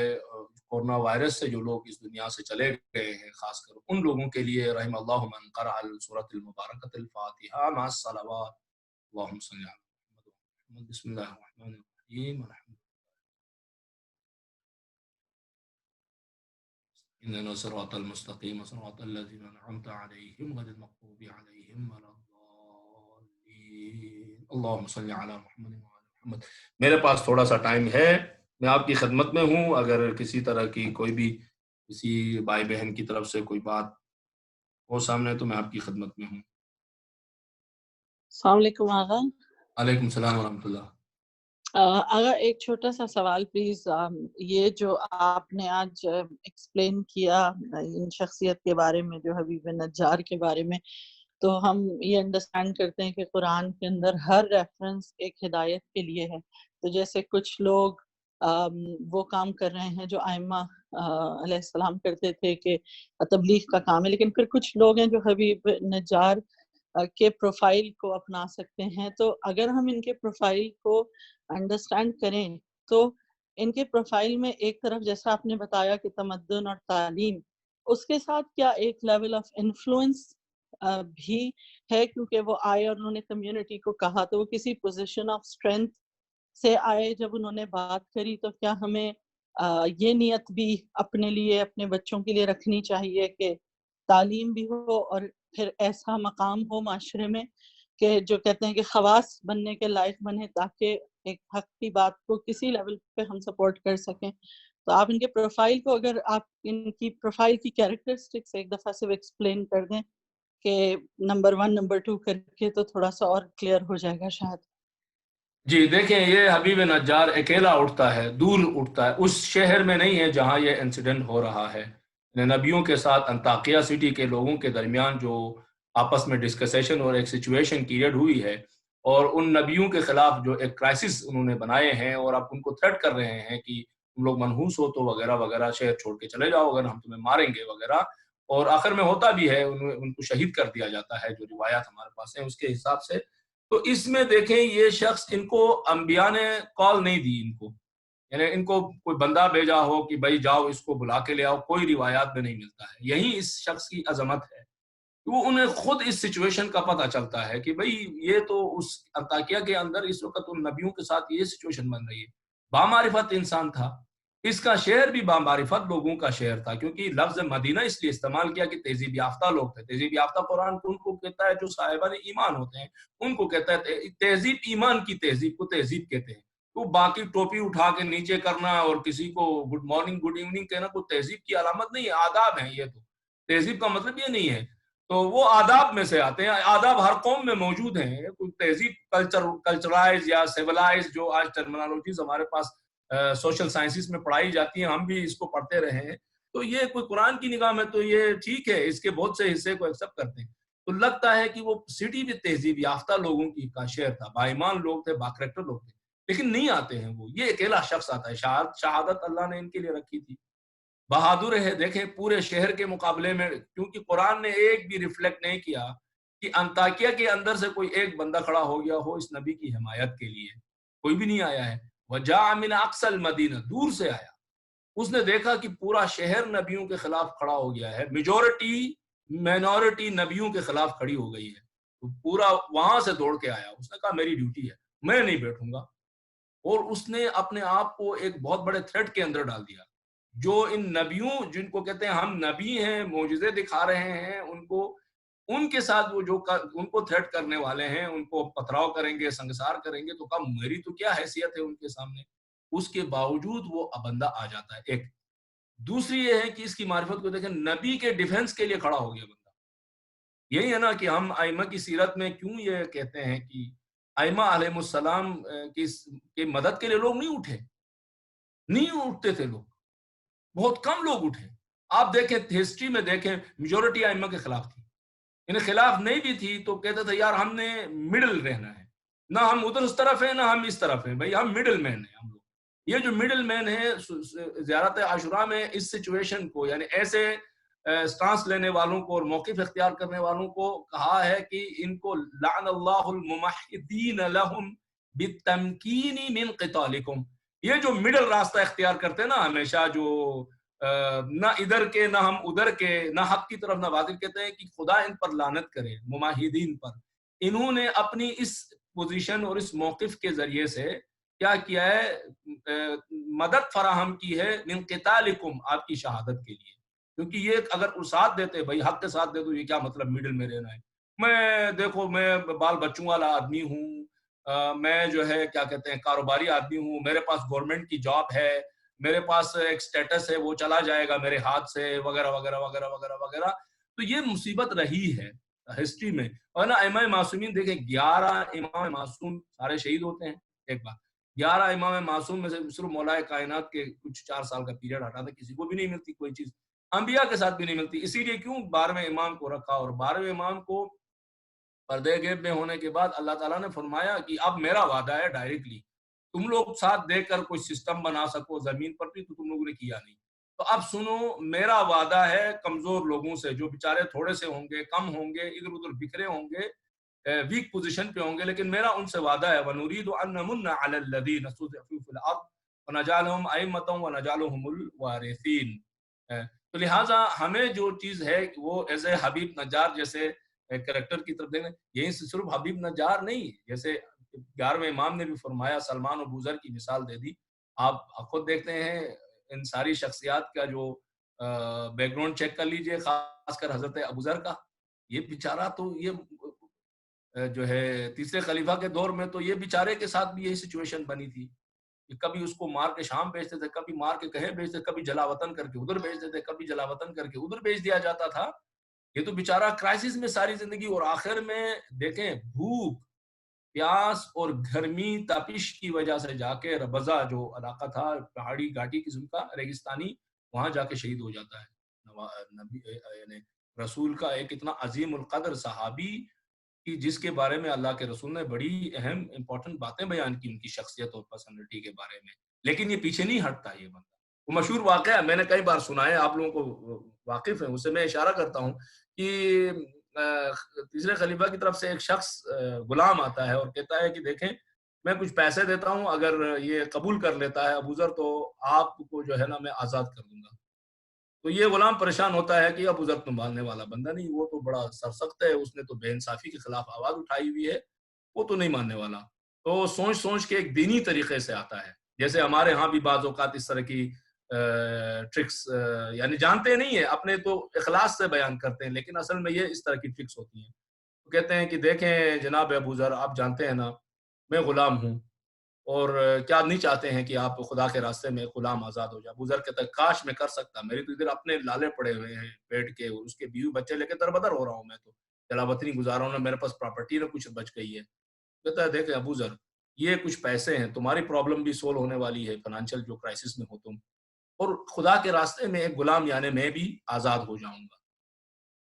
کورونا وائرس سے جو لوگ اس دنیا سے چلے گئے ہیں، خاص کر ان لوگوں کے لیے رحم اللہ من قرأ سورۃ المبارکۃ الفاتحہ مع الصلوات. اللہم صلی علی محمد. بسم اللہ الرحمن الرحیم. إننا صراط المستقيم صراط الذين أنعمت عليهم غير المغضوب عليهم ولا الضالين. اللهم صل على محمد وعلى محمد. میرے پاس تھوڑا سا ٹائم ہے، میں آپ کی خدمت میں ہوں. اگر کسی طرح کی کوئی بھی کسی بھائی بہن کی طرف سے کوئی بات ہو سامنے تو میں آپ کی خدمت میں ہوں. السلام علیکم آغا. علیکم السلام ورحمۃ اللہ. آغا ایک چھوٹا سا سوال پلیز. یہ جو آپ نے آج ایکسپلین کیا ان شخصیت کے بارے میں جو حبیب نجار کے بارے میں، تو ہم یہ انڈرسٹینڈ کرتے ہیں کہ قرآن کے اندر ہر ریفرنس ایک ہدایت کے لیے ہے. تو جیسے کچھ لوگ وہ کام کر رہے ہیں جو ائمہ علیہ السلام کرتے تھے کہ تبلیغ کا کام ہے، لیکن پھر کچھ لوگ ہیں جو حبیب نجار کے پروفائل کو اپنا سکتے ہیں. تو اگر ہم ان کے پروفائل کو انڈرسٹینڈ کریں تو ان کے پروفائل میں ایک طرف جیسا آپ نے بتایا کہ تمدن اور تعلیم، اس کے ساتھ کیا ایک لیول آف انفلوئنس بھی ہے؟ کیونکہ وہ آئے اور انہوں نے کمیونٹی کو کہا تو وہ کسی پوزیشن آف اسٹرینتھ سے آئے. جب انہوں نے بات کری تو کیا ہمیں یہ نیت بھی اپنے لیے اپنے بچوں کے لیے رکھنی چاہیے کہ تعلیم بھی ہو اور پھر ایسا مقام ہو معاشرے میں کہ جو کہتے ہیں کہ خواص بننے کے لائق بنے، تاکہ ایک حق کی بات کو کسی لیول پہ ہم سپورٹ کر سکیں. تو آپ ان کے پروفائل کو، اگر آپ ان کی پروفائل کی کیریکٹرسٹکس ایک دفعہ سے ایکسپلین کر دیں کہ نمبر 1 نمبر 2 کر کے، تو تھوڑا سا اور کلیئر ہو جائے گا شاید. جی دیکھیں، یہ حبیب نجار اکیلا اٹھتا ہے، دور اٹھتا ہے، اس شہر میں نہیں ہے جہاں یہ انسیڈنٹ ہو رہا ہے. نبیوں کے ساتھ انطاکیہ سٹی کے لوگوں کے درمیان جو آپس میں ڈسکسیشن اور ایک سچویشن کریٹ ہوئی ہے، اور ان نبیوں کے خلاف جو ایک کرائسس انہوں نے بنائے ہیں اور اب ان کو تھریٹ کر رہے ہیں کہ تم لوگ منحوس ہو تو وغیرہ وغیرہ، شہر چھوڑ کے چلے جاؤ اگر ہم تمہیں ماریں گے وغیرہ. اور آخر میں ہوتا بھی ہے، ان کو شہید کر دیا جاتا ہے، جو روایات ہمارے پاس ہیں اس کے حساب سے. تو اس میں دیکھیں، یہ شخص، ان کو انبیاء نے کال نہیں دی، ان کو یعنی ان کو کوئی بندہ بھیجا ہو کہ بھائی جاؤ اس کو بلا کے لے آؤ، کوئی روایات میں نہیں ملتا ہے. یہی اس شخص کی عظمت ہے، وہ انہیں خود اس سچویشن کا پتہ چلتا ہے کہ بھئی یہ تو اس انطاکیہ کے اندر اس وقت ان نبیوں کے ساتھ یہ سچویشن بن رہی ہے. بامعرفت انسان تھا، اس کا شہر بھی بامعرفت لوگوں کا شہر تھا، کیونکہ لفظ مدینہ اس لیے استعمال کیا کہ تہذیب یافتہ لوگ تھے. تہذیب یافتہ قرآن ان کو کہتا ہے جو صاحبان ایمان ہوتے ہیں، ان کو کہتا ہے تہذیب، ایمان کی تہذیب کو تہذیب کہتے ہیں. تو باقی ٹوپی اٹھا کے نیچے کرنا اور کسی کو گڈ مارننگ گڈ ایوننگ کہنا کوئی تہذیب کی علامت نہیں ہے، آداب ہیں. یہ تو تہذیب کا مطلب یہ نہیں ہے. تو وہ آداب میں سے آتے ہیں، آداب ہر قوم میں موجود ہیں. کوئی تہذیب کلچرائز یا سیولائز، جو آج ٹرمینالوجیز ہمارے پاس سوشل سائنسز میں پڑھائی جاتی ہیں، ہم بھی اس کو پڑھتے رہے ہیں. تو یہ کوئی قرآن کی نگاہ میں تو یہ ٹھیک ہے، اس کے بہت سے حصے کو ایکسیپٹ کرتے ہیں. تو لگتا ہے کہ وہ سٹی بھی تہذیب یافتہ لوگوں کی کا شہر تھا، باایمان لوگ تھے، باکریکٹر لوگ تھے، لیکن نہیں آتے ہیں وہ، یہ اکیلا شخص آتا ہے. شہادت اللہ نے ان کے لیے رکھی تھی. بہادر ہے. دیکھیں پورے شہر کے مقابلے میں، کیونکہ قرآن نے ایک بھی ریفلیکٹ نہیں کیا کہ انطاکیہ کے اندر سے کوئی ایک بندہ کھڑا ہو گیا ہو اس نبی کی حمایت کے لیے، کوئی بھی نہیں آیا ہے. وجاء من اقصى المدینہ، دور سے آیا. اس نے دیکھا کہ پورا شہر نبیوں کے خلاف کھڑا ہو گیا ہے، میجورٹی مینورٹی نبیوں کے خلاف کھڑی ہو گئی ہے، تو پورا وہاں سے دوڑ کے آیا. اس نے کہا میری ڈیوٹی ہے، میں نہیں بیٹھوں گا. اور اس نے اپنے آپ کو ایک بہت بڑے تھریٹ کے اندر ڈال دیا. جو ان نبیوں جن کو کہتے ہیں ہم نبی ہیں، معجزے دکھا رہے ہیں، ان کے ساتھ وہ جو ان کو تھریٹ کرنے والے ہیں، ان کو پتھراؤ کریں گے، سنگسار کریں گے، تو کہا میری تو کیا حیثیت ہے ان کے سامنے. اس کے باوجود وہ بندہ آ جاتا ہے. ایک دوسری یہ ہے کہ اس کی معرفت کو دیکھیں، نبی کے ڈیفنس کے لیے کھڑا ہو گیا بندہ. یہی ہے نا کہ ہم ائمہ کی سیرت میں کیوں یہ کہتے ہیں کہ ائمہ علیہ السلام کی مدد کے لیے لوگ نہیں اٹھتے تھے. لوگ بہت کم لوگ اٹھے. آپ دیکھیں ہسٹری میں دیکھیں، میجورٹی ائمہ کے خلاف تھی. انہیں خلاف نہیں بھی تھی تو کہتے تھے یار ہم نے مڈل رہنا ہے، نہ ہم ادھر اس طرف ہیں نہ ہم اس طرف ہیں، بھائی ہم مڈل مین ہیں. ہم لوگ یہ جو مڈل مین ہے زیارت عاشوراء میں اس سچویشن کو، یعنی ایسے سٹانس لینے والوں کو اور موقف اختیار کرنے والوں کو کہا ہے کہ ان کو لعن اللہ الممحدین لهم بالتمکین من قتالکم. یہ جو مڈل راستہ اختیار کرتے ہیں نا ہمیشہ، جو نہ ادھر کے نہ ہم ادھر کے، نہ حق کی طرف نہ باطل، کہتے ہیں کہ خدا ان پر لعنت کرے مماہدین پر. انہوں نے اپنی اس پوزیشن اور اس موقف کے ذریعے سے کیا کیا ہے، مدد فراہم کی ہے من قتالکم، آپ کی شہادت کے لیے. کیونکہ یہ اگر ساتھ دیتے، بھائی حق کے ساتھ دے دو، یہ کیا مطلب مڈل میں رہنا ہے. میں دیکھو میں بال بچوں والا آدمی ہوں، میں جو ہے کیا کہتے ہیں کاروباری آدمی ہوں، میرے پاس گورنمنٹ کی جاب ہے، میرے پاس ایک سٹیٹس ہے، وہ چلا جائے گا میرے ہاتھ سے، وغیرہ وغیرہ وغیرہ وغیرہ وغیرہ. تو یہ مصیبت رہی ہے ہسٹری میں. اور نا امام معصومین دیکھیں، 11 امام معصوم سارے شہید ہوتے ہیں. ایک بات، 11 امام معصوم میں سے صرف مولا کائنات کے کچھ 4 سال کا پیریڈ ہٹا تھا، کسی کو بھی نہیں ملتی کوئی چیز، انبیاء کے ساتھ بھی نہیں ملتی. اسی لیے کیوں 12ویں امام کو رکھا، اور 12ویں امام کو پردے غیب میں ہونے کے بعد اللہ تعالیٰ نے فرمایا کہ اب میرا وعدہ ہے ڈائریکٹلی، تم لوگ ساتھ دے کر کوئی سسٹم بنا سکو زمین پر بھی، تو تم لوگوں نے کیا نہیں. تو اب سنو، میرا وعدہ ہے کمزور لوگوں سے، جو بیچارے تھوڑے سے ہوں گے، کم ہوں گے، ادھر ادھر بکھرے ہوں گے، ویک پوزیشن پہ ہوں گے، لیکن میرا ان سے وعدہ ہے وَنُرِيدُ أَن نَمُنَّ عَلَى الَّذِينَ اسْتُضْعِفُوا فِي الْأَرْضِ وَنَجْعَلَهُمْ أَئِمَّةً وَنَجْعَلَهُمُ الْوَارِثِينَ. تو لہٰذا ہمیں جو چیز ہے وہ ایز اے حبیب نجار جیسے کریکٹر کی طرف دیکھیں. یہیں سے صرف حبیب نجار نہیں، جیسے 11ویں امام نے بھی فرمایا، سلمان و بوذر کی مثال دے دی. آپ خود دیکھتے ہیں ان ساری شخصیات کا جو بیک گراؤنڈ چیک کر لیجئے، خاص کر حضرت ابوذر کا. یہ بیچارہ تو یہ جو ہے تیسرے خلیفہ کے دور میں تو یہ بیچارے کے ساتھ بھی یہی سچویشن بنی تھی کہ کبھی اس کو مار کے شام بھیجتے تھے، کبھی مار کے کہیں بھیجتے، کبھی جلا وطن کر کے ادھر بھیجتے تھے، کبھی جلا وطن کر کے ادھر بھیج دیا جاتا تھا. یہ تو بیچارہ کرائسس میں ساری زندگی، اور آخر میں دیکھیں بھوک پیاس اور گرمی تپش کی وجہ سے جا کے ربضہ جو علاقہ تھا پہاڑی گھاٹی قسم کا ریگستانی، وہاں جا کے شہید ہو جاتا ہے. نبی یعنی رسول کا ایک اتنا عظیم القدر صحابی کہ جس کے بارے میں اللہ کے رسول نے بڑی اہم امپورٹنٹ باتیں بیان کی ان کی شخصیت اور پرسنالٹی کے بارے میں. لیکن یہ پیچھے نہیں ہٹتا یہ بندہ. وہ مشہور واقعہ ہے، میں نے کئی بار سنا ہے، آپ لوگوں کو واقف ہیں، اسے میں اشارہ کرتا ہوں کہ تیسرے خلیفہ کی طرف سے ایک شخص غلام آتا ہے اور کہتا ہے کہ دیکھیں میں کچھ پیسے دیتا ہوں، اگر یہ قبول کر لیتا ہے ابوذر تو آپ کو جو ہے نا میں آزاد کر دوں گا. تو یہ غلام پریشان ہوتا ہے کہ ابوذر تو ماننے والا بندہ نہیں، وہ تو بڑا سرسخت ہے، اس نے تو بے انصافی کے خلاف آواز اٹھائی ہوئی ہے، وہ تو نہیں ماننے والا. تو سوچ سوچ کے ایک دینی طریقے سے آتا ہے. جیسے ہمارے ہاں بھی بعض اوقات اس طرح کی ٹرکس یعنی جانتے نہیں ہیں، اپنے تو اخلاص سے بیان کرتے ہیں، لیکن اصل میں یہ اس طرح کی ٹرکس ہوتی ہیں. تو کہتے ہیں کہ دیکھیں جناب ابوذر، آپ جانتے ہیں نا میں غلام ہوں، اور کیا نہیں چاہتے ہیں کہ آپ خدا کے راستے میں غلام آزاد ہو جائے. ابوذر کہتا ہے کاش میں کر سکتا، میری تو ادھر اپنے لالے پڑے ہوئے ہیں پیٹ کے، اور اس کے بیوی بچے لے کے دربدر ہو رہا ہوں، میں تو جلا وطنی گزارا ہوں، میرے پاس پراپرٹی نہ کچھ بچ گئی ہے. کہتا ہے دیکھیں ابوذر، یہ کچھ پیسے ہیں، تمہاری پرابلم بھی سولو ہونے والی ہے، فائنینشیل جو کرائسس میں ہو تم، اور خدا کے راستے میں ایک غلام یعنی میں بھی آزاد ہو جاؤں گا.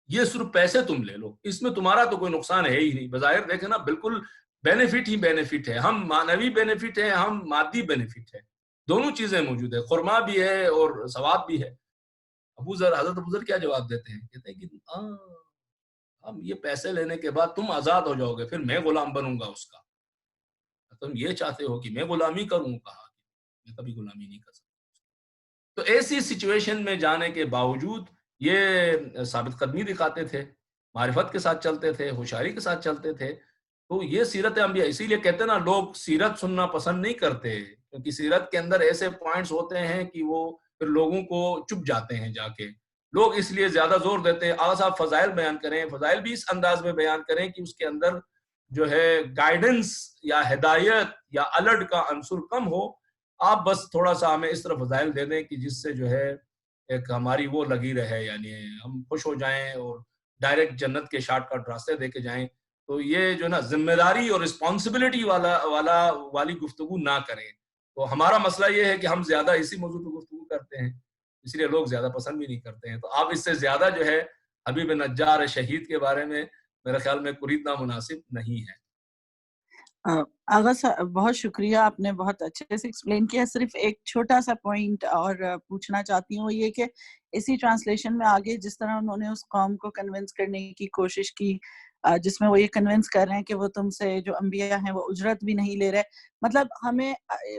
یہ صرف پیسے تم لے لو، اس میں تمہارا تو کوئی نقصان ہے ہی نہیں. بظاہر دیکھیں نا بالکل بینیفٹ ہی بینیفٹ ہے، ہم معنوی بینیفٹ ہے، ہم مادی بینیفٹ ہے، دونوں چیزیں موجود ہے، خرما بھی ہے اور ثواب بھی ہے. حضرت ابو ذر کیا جواب دیتے ہیں؟ کہتے ہیں کہ ہم یہ پیسے لینے کے بعد تم آزاد ہو جاؤ گے، پھر میں غلام بنوں گا اس کا. تم یہ چاہتے ہو کہ میں غلامی کروں؟ کہا میں کبھی غلامی نہیں کر سکتا. تو ایسی سچویشن میں جانے کے باوجود یہ ثابت قدمی دکھاتے تھے، معرفت کے ساتھ چلتے تھے، ہوشیاری کے ساتھ چلتے تھے. تو یہ سیرت انبیاء. اسی لیے کہتے ہیں نا لوگ سیرت سننا پسند نہیں کرتے، کیونکہ سیرت کے اندر ایسے پوائنٹس ہوتے ہیں کہ وہ پھر لوگوں کو چپ جاتے ہیں جا کے. لوگ اس لیے زیادہ زور دیتے ہیں آغا صاحب فضائل بیان کریں، فضائل بھی اس انداز میں بیان کریں کہ اس کے اندر جو ہے گائیڈنس یا ہدایت یا الرٹ کا عنصر کم ہو. آپ بس تھوڑا سا ہمیں اس طرح فضائل دے دیں کہ جس سے جو ہے ایک ہماری وہ لگی رہے، یعنی ہم خوش ہو جائیں اور ڈائریکٹ جنت کے شارٹ کٹ راستے دے کے جائیں. تو یہ جو نا ذمہ داری اور رسپانسبلٹی والی گفتگو نہ کریں. تو ہمارا مسئلہ یہ ہے کہ ہم زیادہ اسی موضوع پہ گفتگو کرتے ہیں، اس لیے لوگ زیادہ پسند بھی نہیں کرتے ہیں. تو آپ اس سے زیادہ جو ہے حبیب نجار شہید کے بارے میں میرے خیال میں کوریدنا مناسب نہیں ہے. آغا صاحب بہت شکریہ، آپ نے بہت اچھے سے ایکسپلین کیا. صرف ایک چھوٹا سا پوائنٹ اور پوچھنا چاہتی ہوں، یہ کہ اسی ٹرانسلیشن میں آگے جس طرح انہوں نے اس قوم کو کنونس کرنے کی کوشش کی، جس میں وہ یہ کنونس کر رہے ہیں کہ وہ تم سے جو انبیاء ہیں وہ اجرت بھی نہیں لے رہے، مطلب ہمیں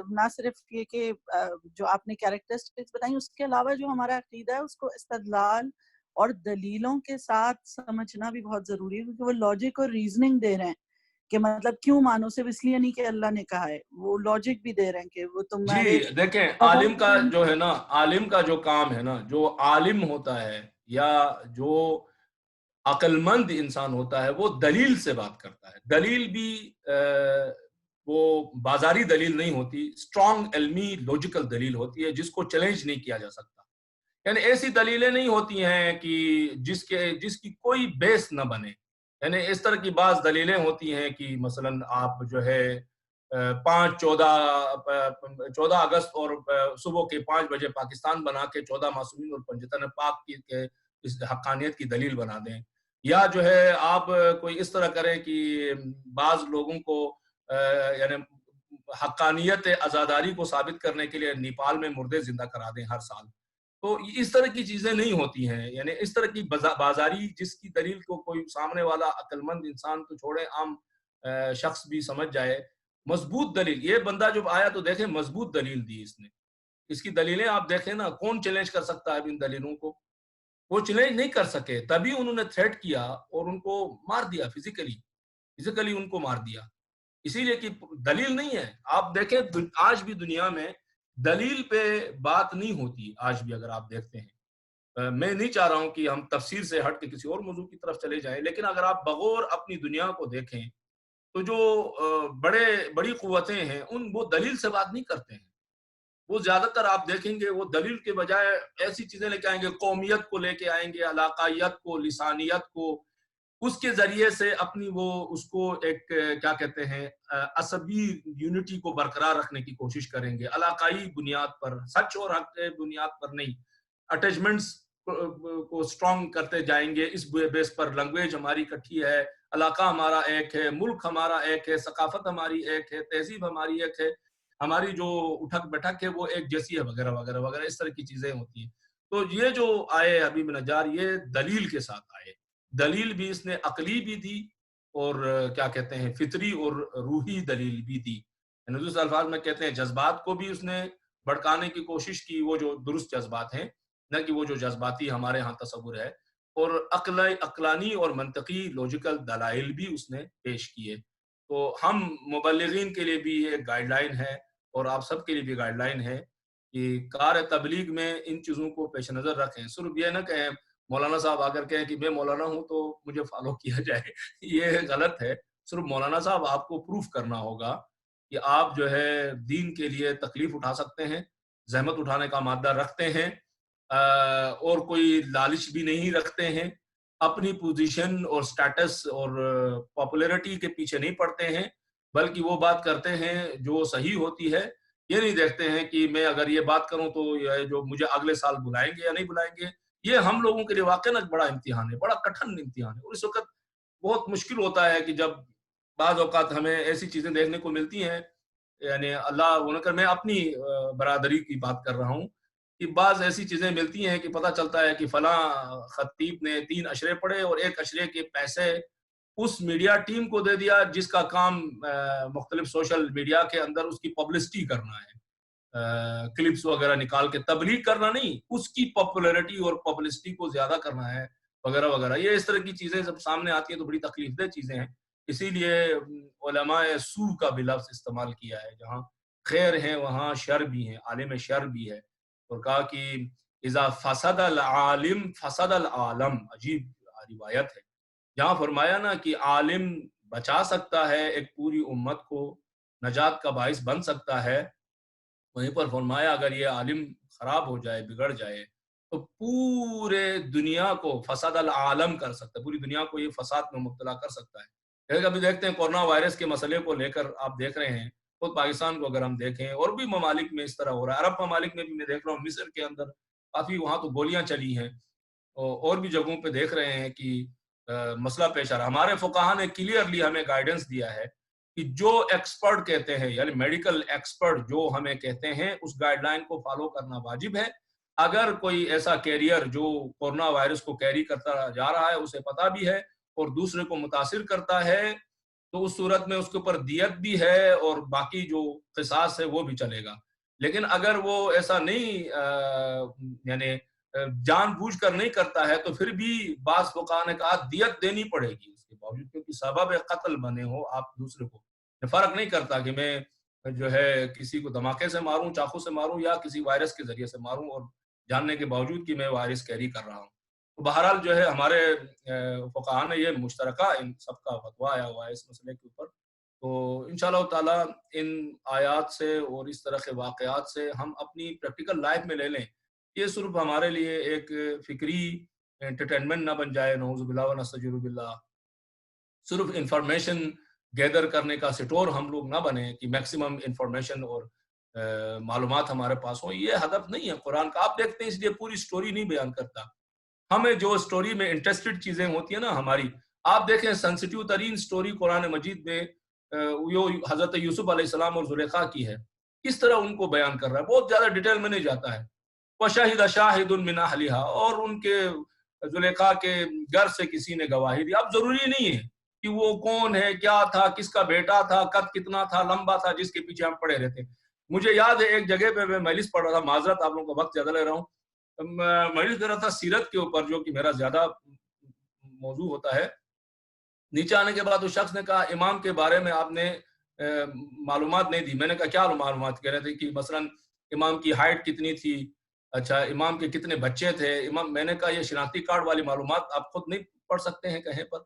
نہ صرف یہ کہ جو آپ نے کیریکٹرسٹکس بتائیں، اس کے علاوہ جو ہمارا عقیدہ ہے اس کو استدلال اور دلیلوں کے ساتھ سمجھنا بھی بہت ضروری ہے، کیونکہ وہ لاجک اور ریزننگ دے رہے ہیں کہ مطلب کیوں مانو، صرف اس لیے نہیں کہ اللہ نے کہا ہے، وہ لاجک بھی دے رہے ہیں کہ وہ تمہارے. جی دیکھیں، عالم کا جو ہے نا، عالم کا جو کام ہے نا، جو عالم ہوتا ہے یا جو عقل مند انسان ہوتا ہے وہ دلیل سے بات کرتا ہے. دلیل بھی وہ بازاری دلیل نہیں ہوتی، اسٹرانگ علمی لوجیکل دلیل ہوتی ہے جس کو چیلنج نہیں کیا جا سکتا. یعنی ایسی دلیلیں نہیں ہوتی ہیں کہ جس کی کوئی بیس نہ بنے. یعنی اس طرح کی بعض دلیلیں ہوتی ہیں کہ مثلا آپ جو ہے 14 اگست اور صبح کے 5 بجے پاکستان بنا کے 14 معصومین اور پنجتن پاک کی اس حقانیت کی دلیل بنا دیں، یا جو ہے آپ کوئی اس طرح کریں کہ بعض لوگوں کو یعنی حقانیت عزاداری کو ثابت کرنے کے لیے نیپال میں مردے زندہ کرا دیں ہر سال. تو اس طرح کی چیزیں نہیں ہوتی ہیں. یعنی اس طرح کی بازاری جس کی دلیل کو کوئی سامنے والا عقل مند انسان تو چھوڑے عام شخص بھی سمجھ جائے، مضبوط دلیل. یہ بندہ جب آیا تو دیکھیں مضبوط دلیل دی اس نے. اس کی دلیلیں آپ دیکھیں نا، کون چیلنج کر سکتا ہے ان دلیلوں کو؟ وہ چیلنج نہیں کر سکے، تبھی انہوں نے تھریٹ کیا اور ان کو مار دیا، فزیکلی ان کو مار دیا. اسی لیے کہ دلیل نہیں ہے. آپ دیکھیں آج بھی دنیا میں دلیل پہ بات نہیں ہوتی. آج بھی اگر آپ دیکھتے ہیں، میں نہیں چاہ رہا ہوں کہ ہم تفسیر سے ہٹ کے کسی اور موضوع کی طرف چلے جائیں، لیکن اگر آپ بغور اپنی دنیا کو دیکھیں تو جو بڑی قوتیں ہیں وہ دلیل سے بات نہیں کرتے ہیں. وہ زیادہ تر آپ دیکھیں گے وہ دلیل کے بجائے ایسی چیزیں لے کے آئیں گے، قومیت کو لے کے آئیں گے، علاقائیت کو، لسانیت کو، اس کے ذریعے سے اپنی وہ اس کو ایک کیا کہتے ہیں عصبی یونٹی کو برقرار رکھنے کی کوشش کریں گے، علاقائی بنیاد پر، سچ اور حق کے بنیاد پر نہیں. اٹیچمنٹس کو سٹرونگ کرتے جائیں گے اس بیس پر. لنگویج ہماری کٹھی ہے، علاقہ ہمارا ایک ہے، ملک ہمارا ایک ہے، ثقافت ہماری ایک ہے، تہذیب ہماری ایک ہے، ہماری جو اٹھک بیٹھک ہے وہ ایک جیسی ہے، وغیرہ وغیرہ وغیرہ. اس طرح کی چیزیں ہوتی ہیں. تو یہ جو آئے حبیب نجار، یہ دلیل کے ساتھ آئے. دلیل بھی اس نے عقلی بھی دی اور کیا کہتے ہیں فطری اور روحی دلیل بھی دی. دوسرے الفاظ میں کہتے ہیں جذبات کو بھی اس نے بھڑکانے کی کوشش کی، وہ جو درست جذبات ہیں، نہ کہ وہ جو جذباتی ہمارے ہاں تصور ہے. اور عقلانی اور منطقی لوجیکل دلائل بھی اس نے پیش کیے. تو ہم مبلغین کے لیے بھی ایک گائیڈ لائن ہے اور آپ سب کے لیے بھی گائیڈ لائن ہے کہ کار تبلیغ میں ان چیزوں کو پیش نظر رکھیں. صرف یہ نہ کہیں مولانا صاحب آ کر کہیں کہ میں مولانا ہوں تو مجھے فالو کیا جائے، یہ غلط ہے. صرف مولانا صاحب آپ کو پروف کرنا ہوگا کہ آپ جو ہے دین کے لیے تکلیف اٹھا سکتے ہیں، زحمت اٹھانے کا مادہ رکھتے ہیں، اور کوئی لالچ بھی نہیں رکھتے ہیں، اپنی پوزیشن اور سٹیٹس اور پاپولیرٹی کے پیچھے نہیں پڑتے ہیں، بلکہ وہ بات کرتے ہیں جو صحیح ہوتی ہے. یہ نہیں دیکھتے ہیں کہ میں اگر یہ بات کروں تو جو مجھے اگلے سال بلائیں گے یا نہیں بلائیں گے، یہ ہم لوگوں کے لیے واقعی ایک بڑا امتحان ہے, بڑا کٹھن امتحان ہے. اور اس وقت بہت مشکل ہوتا ہے کہ جب بعض اوقات ہمیں ایسی چیزیں دیکھنے کو ملتی ہیں, یعنی اللہ وہ کر, میں اپنی برادری کی بات کر رہا ہوں, کہ بعض ایسی چیزیں ملتی ہیں کہ پتہ چلتا ہے کہ فلاں خطیب نے 3 اشرے پڑھے اور 1 اشرے کے پیسے اس میڈیا ٹیم کو دے دیا جس کا کام مختلف سوشل میڈیا کے اندر اس کی پبلسٹی کرنا ہے, کلپس وغیرہ نکال کے تبلیغ کرنا نہیں, اس کی پاپولیرٹی اور پبلسٹی کو زیادہ کرنا ہے وغیرہ وغیرہ. یہ اس طرح کی چیزیں جب سامنے آتی ہیں تو بڑی تکلیف دہ چیزیں ہیں. اسی لیے علماء سو کا بھی لفظ استعمال کیا ہے, جہاں خیر ہے وہاں شر بھی ہے, عالم شر بھی ہے, اور کہا کہ اذا فسد العالم فسد العالم. عجیب روایت ہے, جہاں فرمایا نا کہ عالم بچا سکتا ہے ایک پوری امت کو, نجات کا باعث بن سکتا ہے, وہیں پر فرمایا اگر یہ عالم خراب ہو جائے, بگڑ جائے, تو پورے دنیا کو فساد العالم کر سکتا ہے, پوری دنیا کو یہ فساد میں مبتلا کر سکتا ہے. ابھی دیکھتے ہیں کورونا وائرس کے مسئلے کو لے کر آپ دیکھ رہے ہیں, خود پاکستان کو اگر ہم دیکھیں اور بھی ممالک میں اس طرح ہو رہا ہے, عرب ممالک میں بھی میں دیکھ رہا ہوں, مصر کے اندر کافی وہاں تو گولیاں چلی ہیں, اور بھی جگہوں پہ دیکھ رہے ہیں کہ مسئلہ پیش آ رہا ہے. ہمارے فقہاء نے کلیئرلی ہمیں گائیڈنس دیا ہے کہ جو ایکسپرٹ کہتے ہیں, یعنی میڈیکل ایکسپرٹ جو ہمیں کہتے ہیں, اس گائیڈ لائن کو فالو کرنا واجب ہے. اگر کوئی ایسا کیریئر جو کورونا وائرس کو کیری کرتا جا رہا ہے, اسے پتہ بھی ہے اور دوسرے کو متاثر کرتا ہے, تو اس صورت میں اس کے اوپر دیت بھی ہے اور باقی جو قصاص ہے وہ بھی چلے گا. لیکن اگر وہ ایسا نہیں یعنی جان بوجھ کر نہیں کرتا ہے, تو پھر بھی بعض فقہاء نے کہا دیت دینی پڑے گی اس کے باوجود, کیونکہ سبب قتل بنے ہو آپ دوسرے کو. فرق نہیں کرتا کہ میں جو ہے کسی کو دھماکے سے ماروں, چاقو سے ماروں, یا کسی وائرس کے ذریعے سے ماروں, اور جاننے کے باوجود کہ میں وائرس کیری کر رہا ہوں. بہرحال جو ہے ہمارے فقہاء نے یہ مشترکہ ان سب کا فتویٰ آیا ہوا ہے اس مسئلے کے اوپر. تو انشاءاللہ تعالیٰ ان آیات سے اور اس طرح کے واقعات سے ہم اپنی پریکٹیکل لائف میں لے لیں. یہ صرف ہمارے لیے ایک فکری انٹرٹینمنٹ نہ بن جائے, نعوذ باللہ و نستعجر باللہ, صرف انفارمیشن گیدر کرنے کا سٹور ہم لوگ نہ بنے کہ میکسیمم انفارمیشن اور معلومات ہمارے پاس ہوں. یہ ہدف نہیں ہے قرآن کا. آپ دیکھتے ہیں اس لیے پوری سٹوری نہیں بیان کرتا. ہمیں جو سٹوری میں انٹرسٹڈ چیزیں ہوتی ہیں نا ہماری, آپ دیکھیں سینسٹیو ترین سٹوری قرآن مجید میں حضرت یوسف علیہ السلام اور زلیخا کی ہے. کس طرح ان کو بیان کر رہا ہے, بہت زیادہ ڈیٹیل میں نہیں جاتا ہے. وَشَهِدَ شَاهِدٌ مِّنْ أَهْلِهَا, اور ان کے زلیخا کے گھر سے کسی نے گواہی دی. اب ضروری نہیں ہے کہ وہ کون ہے, کیا تھا, کس کا بیٹا تھا, قد کتنا تھا, لمبا تھا, جس کے پیچھے ہم پڑے رہتے. مجھے یاد ہے ایک جگہ پہ میں مجلس پڑھ رہا تھا, معذرت آپ لوگوں کا وقت زیادہ لے رہا ہوں, مجلس کر رہا تھا سیرت کے اوپر جو کہ میرا زیادہ موضوع ہوتا ہے. نیچے آنے کے بعد اس شخص نے کہا امام کے بارے میں آپ نے معلومات نہیں دی. میں نے کہا کیا معلومات کہہ رہے تھے کہ مثلا امام کی ہائٹ کتنی تھی, اچھا امام کے کتنے بچے تھے, امام. میں نے کہا یہ شناختی کارڈ والی معلومات آپ خود نہیں پڑھ سکتے ہیں کہیں پر؟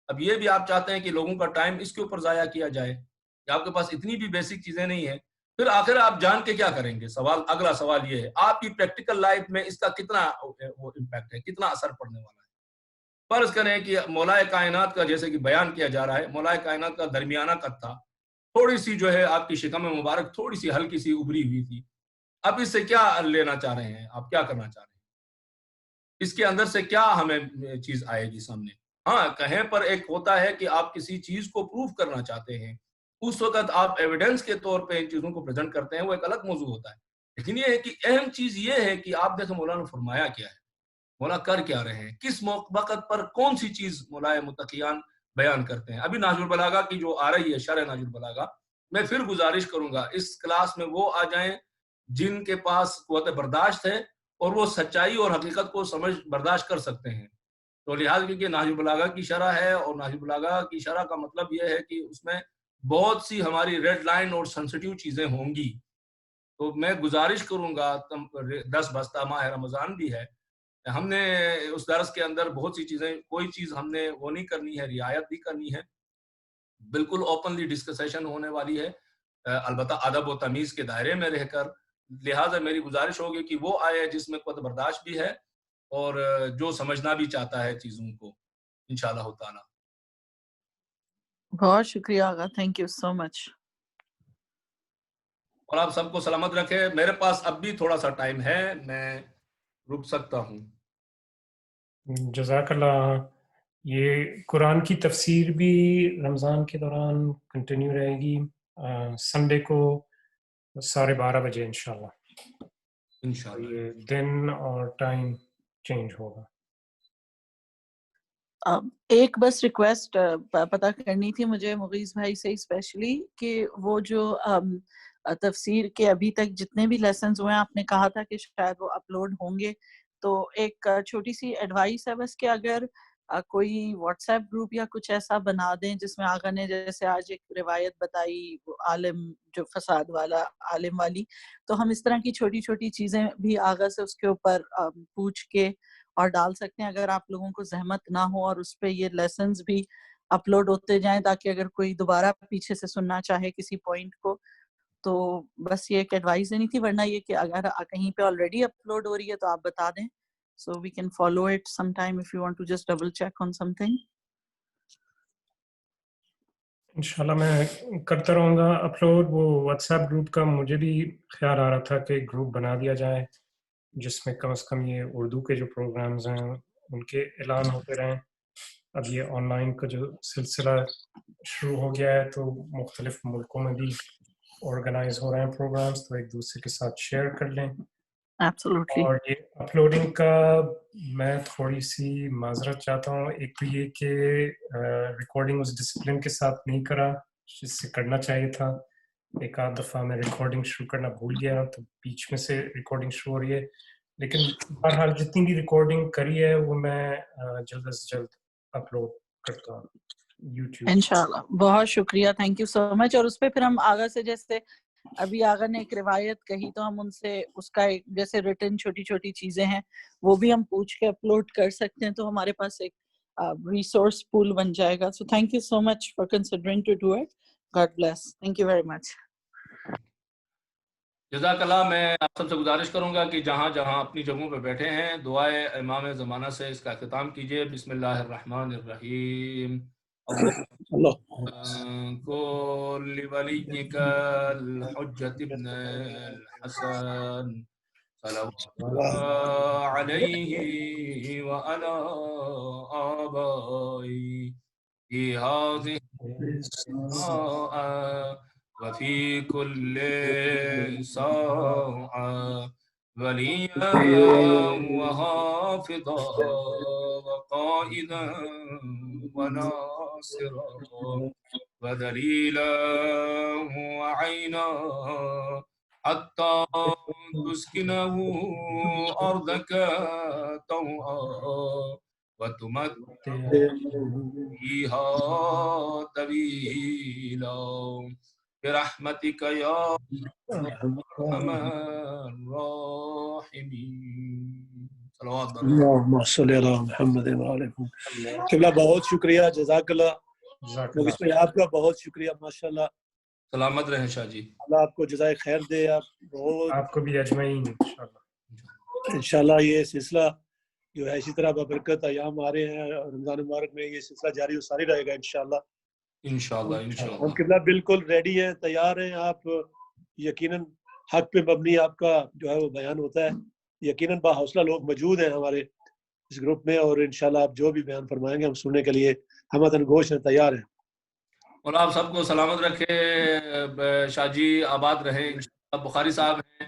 اب یہ بھی آپ چاہتے ہیں کہ لوگوں کا ٹائم اس کے اوپر ضائع کیا جائے کہ آپ کے پاس اتنی بھی بیسک چیزیں نہیں ہیں, پھر آخر آپ جان کے کیا کریں گے؟ اگلا سوال یہ ہے, آپ کی پریکٹیکل لائف میں اس کا کتنا وہ امپیکٹ ہے, کتنا اثر پڑنے والا ہے؟ فرض کریں کہ مولا کائنات کا جیسے کہ بیان کیا جا رہا ہے, مولا کائنات کا درمیانہ قد تھا, تھوڑی سی جو ہے آپ کی شکم مبارک تھوڑی سی ہلکی سی ابری ہوئی تھی. اب اس سے کیا لینا چاہ رہے ہیں, آپ کیا کرنا چاہ رہے ہیں, اس کے اندر سے کیا ہمیں چیز آئے گی سامنے؟ ہاں کہیں پر ایک ہوتا ہے کہ آپ کسی چیز کو پروف کرنا چاہتے ہیں, اس وقت آپ ایویڈنس کے طور پہ ان چیزوں کو پریزنٹ کرتے ہیں, وہ ایک الگ موضوع ہوتا ہے. لیکن یہ ہے کہ اہم چیز یہ ہے کہ آپ دیکھیں مولا نے فرمایا کیا ہے, مولا کر کیا رہے ہیں, کس وقت پر کون سی چیز مولا متقیان بیان کرتے ہیں. ابھی نہج البلاغہ کی جو آ رہی ہے شرح نہج البلاغہ, میں پھر گزارش کروں گا اس کلاس میں وہ آ جائیں جن کے پاس قوت برداشت ہے اور وہ سچائی اور حقیقت کو سمجھ برداشت کر سکتے ہیں. تو لہٰذا کیونکہ نہج البلاغہ کی شرح ہے, اور نہج البلاغہ کی شرح کا مطلب یہ ہے کہ اس میں بہت سی ہماری ریڈ لائن اور سینسٹیو چیزیں ہوں گی. تو میں گزارش کروں گا, 10 بستہ ماہ رمضان بھی ہے, ہم نے اس درس کے اندر بہت سی چیزیں, کوئی چیز ہم نے وہ نہیں کرنی ہے, رعایت بھی کرنی ہے. بالکل اوپنلی ڈسکشن ہونے والی ہے, البتہ ادب و تمیز کے دائرے میں رہ کر. لہٰذا میری گزارش ہوگی کہ وہ آئے جس میں قوت برداشت بھی ہے اور جو سمجھنا بھی چاہتا ہے چیزوں کو, انشاءاللہ تعالی. بہت شکریہ آغا, تھینک یو سو مچ. اور آپ سب کو سلامت رکھے. میرے پاس اب بھی تھوڑا سا ٹائم ہے, میں رک سکتا ہوں. جزاک اللہ. یہ قرآن کی تفسیر بھی رمضان کے دوران کنٹینیو رہے گی سنڈے کو 12:30 بجے انشاءاللہ. یہ دن اور ٹائم چینج ہوگا. ایک بس ریکویسٹ پتہ کرنی تھی مجھے مغیث بھائی سے اسپیشلی کہ وہ جو تفسیر کے ابھی تک جتنے بھی لیسنز ہوئے ہیں آپ نے کہا تھا کہ شاید وہ اپلوڈ ہوں گے, تو ایک چھوٹی سی ایڈوائس ہے بس کہ اگر کوئی واٹس ایپ گروپ یا کچھ ایسا بنا دیں جس میں آقا نے جیسے آج ایک روایت بتائی عالم جو فساد والا عالم والی, تو ہم اس طرح کی چھوٹی چھوٹی چیزیں بھی آقا سے اس کے اوپر پوچھ کے اور ڈال سکتے ہیں اگر آپ لوگوں کو زحمت نہ ہو, اور اس پہ یہ لیسنز بھی اپلوڈ ہوتے جائیں تاکہ اگر کوئی دوبارہ پیچھے سے سننا چاہے کسی پوائنٹ کو, تو بس یہ ایک ایڈوائز دینی تھی. ورنہ یہ کہ اگر کہیں پہ آلریڈی اپلوڈ ہو رہی ہے تو آپ بتا دیں, so we can follow it sometime if you want to just double check on something. انشاءاللہ میں کرتا رہوں گا اپلوڈ. وہ واٹس ایپ گروپ کا مجھے بھی خیال آ رہا تھا کہ گروپ بنا دیا جائے جس میں کم از کم یہ اردو کے جو پروگرامز ہیں ان کے اعلان ہوتے رہیں. اب یہ آن لائن کا جو سلسلہ شروع ہو گیا ہے تو مختلف ملکوں میں بھی آرگنائز ہو رہے ہیں پروگرامز, تو ایک دوسرے کے ساتھ شیئر کر لیں. Absolutely. اور یہ اپلوڈنگ کا میں تھوڑی سی معذرت چاہتا ہوں. ایک تو یہ کہ ریکارڈنگ اس ڈسپلن کے ساتھ نہیں کرا جس سے کرنا چاہیے تھا. ایک آدھ دفعہ میں ریکارڈنگ شروع کرنا بھول گیا تو بیچ میں سے ریکارڈنگ شروع ہو رہی ہے, لیکن بہرحال جتنی بھی ریکارڈنگ کری ہے وہ میں جلد از جلد اپلوڈ کرتا ہوں یوٹیوب. انشاءاللہ. بہت شکریہ, تھینک یو سو مچ. اور اس پہ پھر ہم آگا سے جیسے ابھی آغا نے ایک روایت کہی تو ہم ان سے اس کا ایک جیسے ریٹن چھوٹی چھوٹی چیزیں ہیں وہ بھی ہم پوچھ کے اپلوڈ کر سکتے ہیں, تو ہمارے پاس ایک ریسورس پول بن جائے گا. So thank you so much for considering to do it. God bless. Thank you very much. جزاک اللہ. میں آپ سب سے گزارش کروں گا کہ جہاں جہاں اپنی جگہوں پہ بیٹھے ہیں دعائے امام زمانہ سے اس کا اختتام کیجیے. بسم اللہ الرحمن الرحیم. كل وليك الحجة ابن الحسن صلوات الله عليه وعلى آبائه في هذه الساعة وفي كل ساعة وليا وحافظا وقائدا وناصرا ودليلا وعينا حتى تسكنه أرضك طوعا وتمتع فيها طويلا برحمتك يا أرحم الراحمين. اللهم صل علی محمد وعلى قبلہ. بہت شکریہ, جزاک اللہ. مغیث بھائی آپ کا بہت شکریہ, ماشاءاللہ. سلامت رہیں شاہ جی. اللہ آپ کو جزائے خیر دے. آپ کو بھی اجمعین انشاءاللہ. یہ سلسلہ جو ہے اسی طرح ببرکت ایام آ رہے ہیں رمضان مبارک میں, یہ سلسلہ جاری و ساری رہے گا انشاءاللہ. ہم قبلہ بالکل ریڈی ہیں, تیار ہیں. آپ یقیناً حق پہ مبنی آپ کا جو ہے وہ بیان ہوتا ہے. یقیناً باحوصلہ لوگ موجود ہیں ہمارے اس گروپ میں, اور انشاءاللہ آپ جو بھی بیان فرمائیں گے ہم سننے کے لیے ہم وطن گوش ہیں, تیار ہیں. اور آپ سب کو سلامت رکھے. شاہ جی آباد رہے. بخاری صاحب ہیں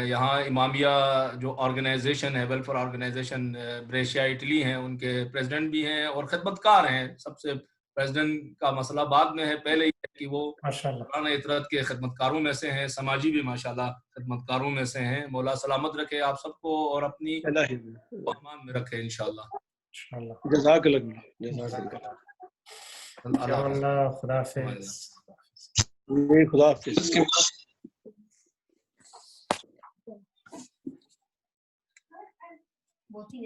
یہاں امامیہ جو آرگنائزیشن ہے, ویلفیئر آرگنائزیشن بریشیا اٹلی ہیں, ان کے پریزیڈنٹ بھی ہیں اور خدمتکار ہیں. سب سے پریزیڈنٹ کا مسئلہ بعد میں ہے, پہلے یہ ہے کہ وہ قرآن اطرت کے خدمتکاروں میں سے ہیں, سماجی بھی ماشاءاللہ خدمتکاروں میں سے ہیں. مولا سلامت رکھے آپ سب کو اور اپنی امان میں رکھے انشاءاللہ. جزاک اللہ. اللہ خدا حافظ. خدا حافظ. بہت ہی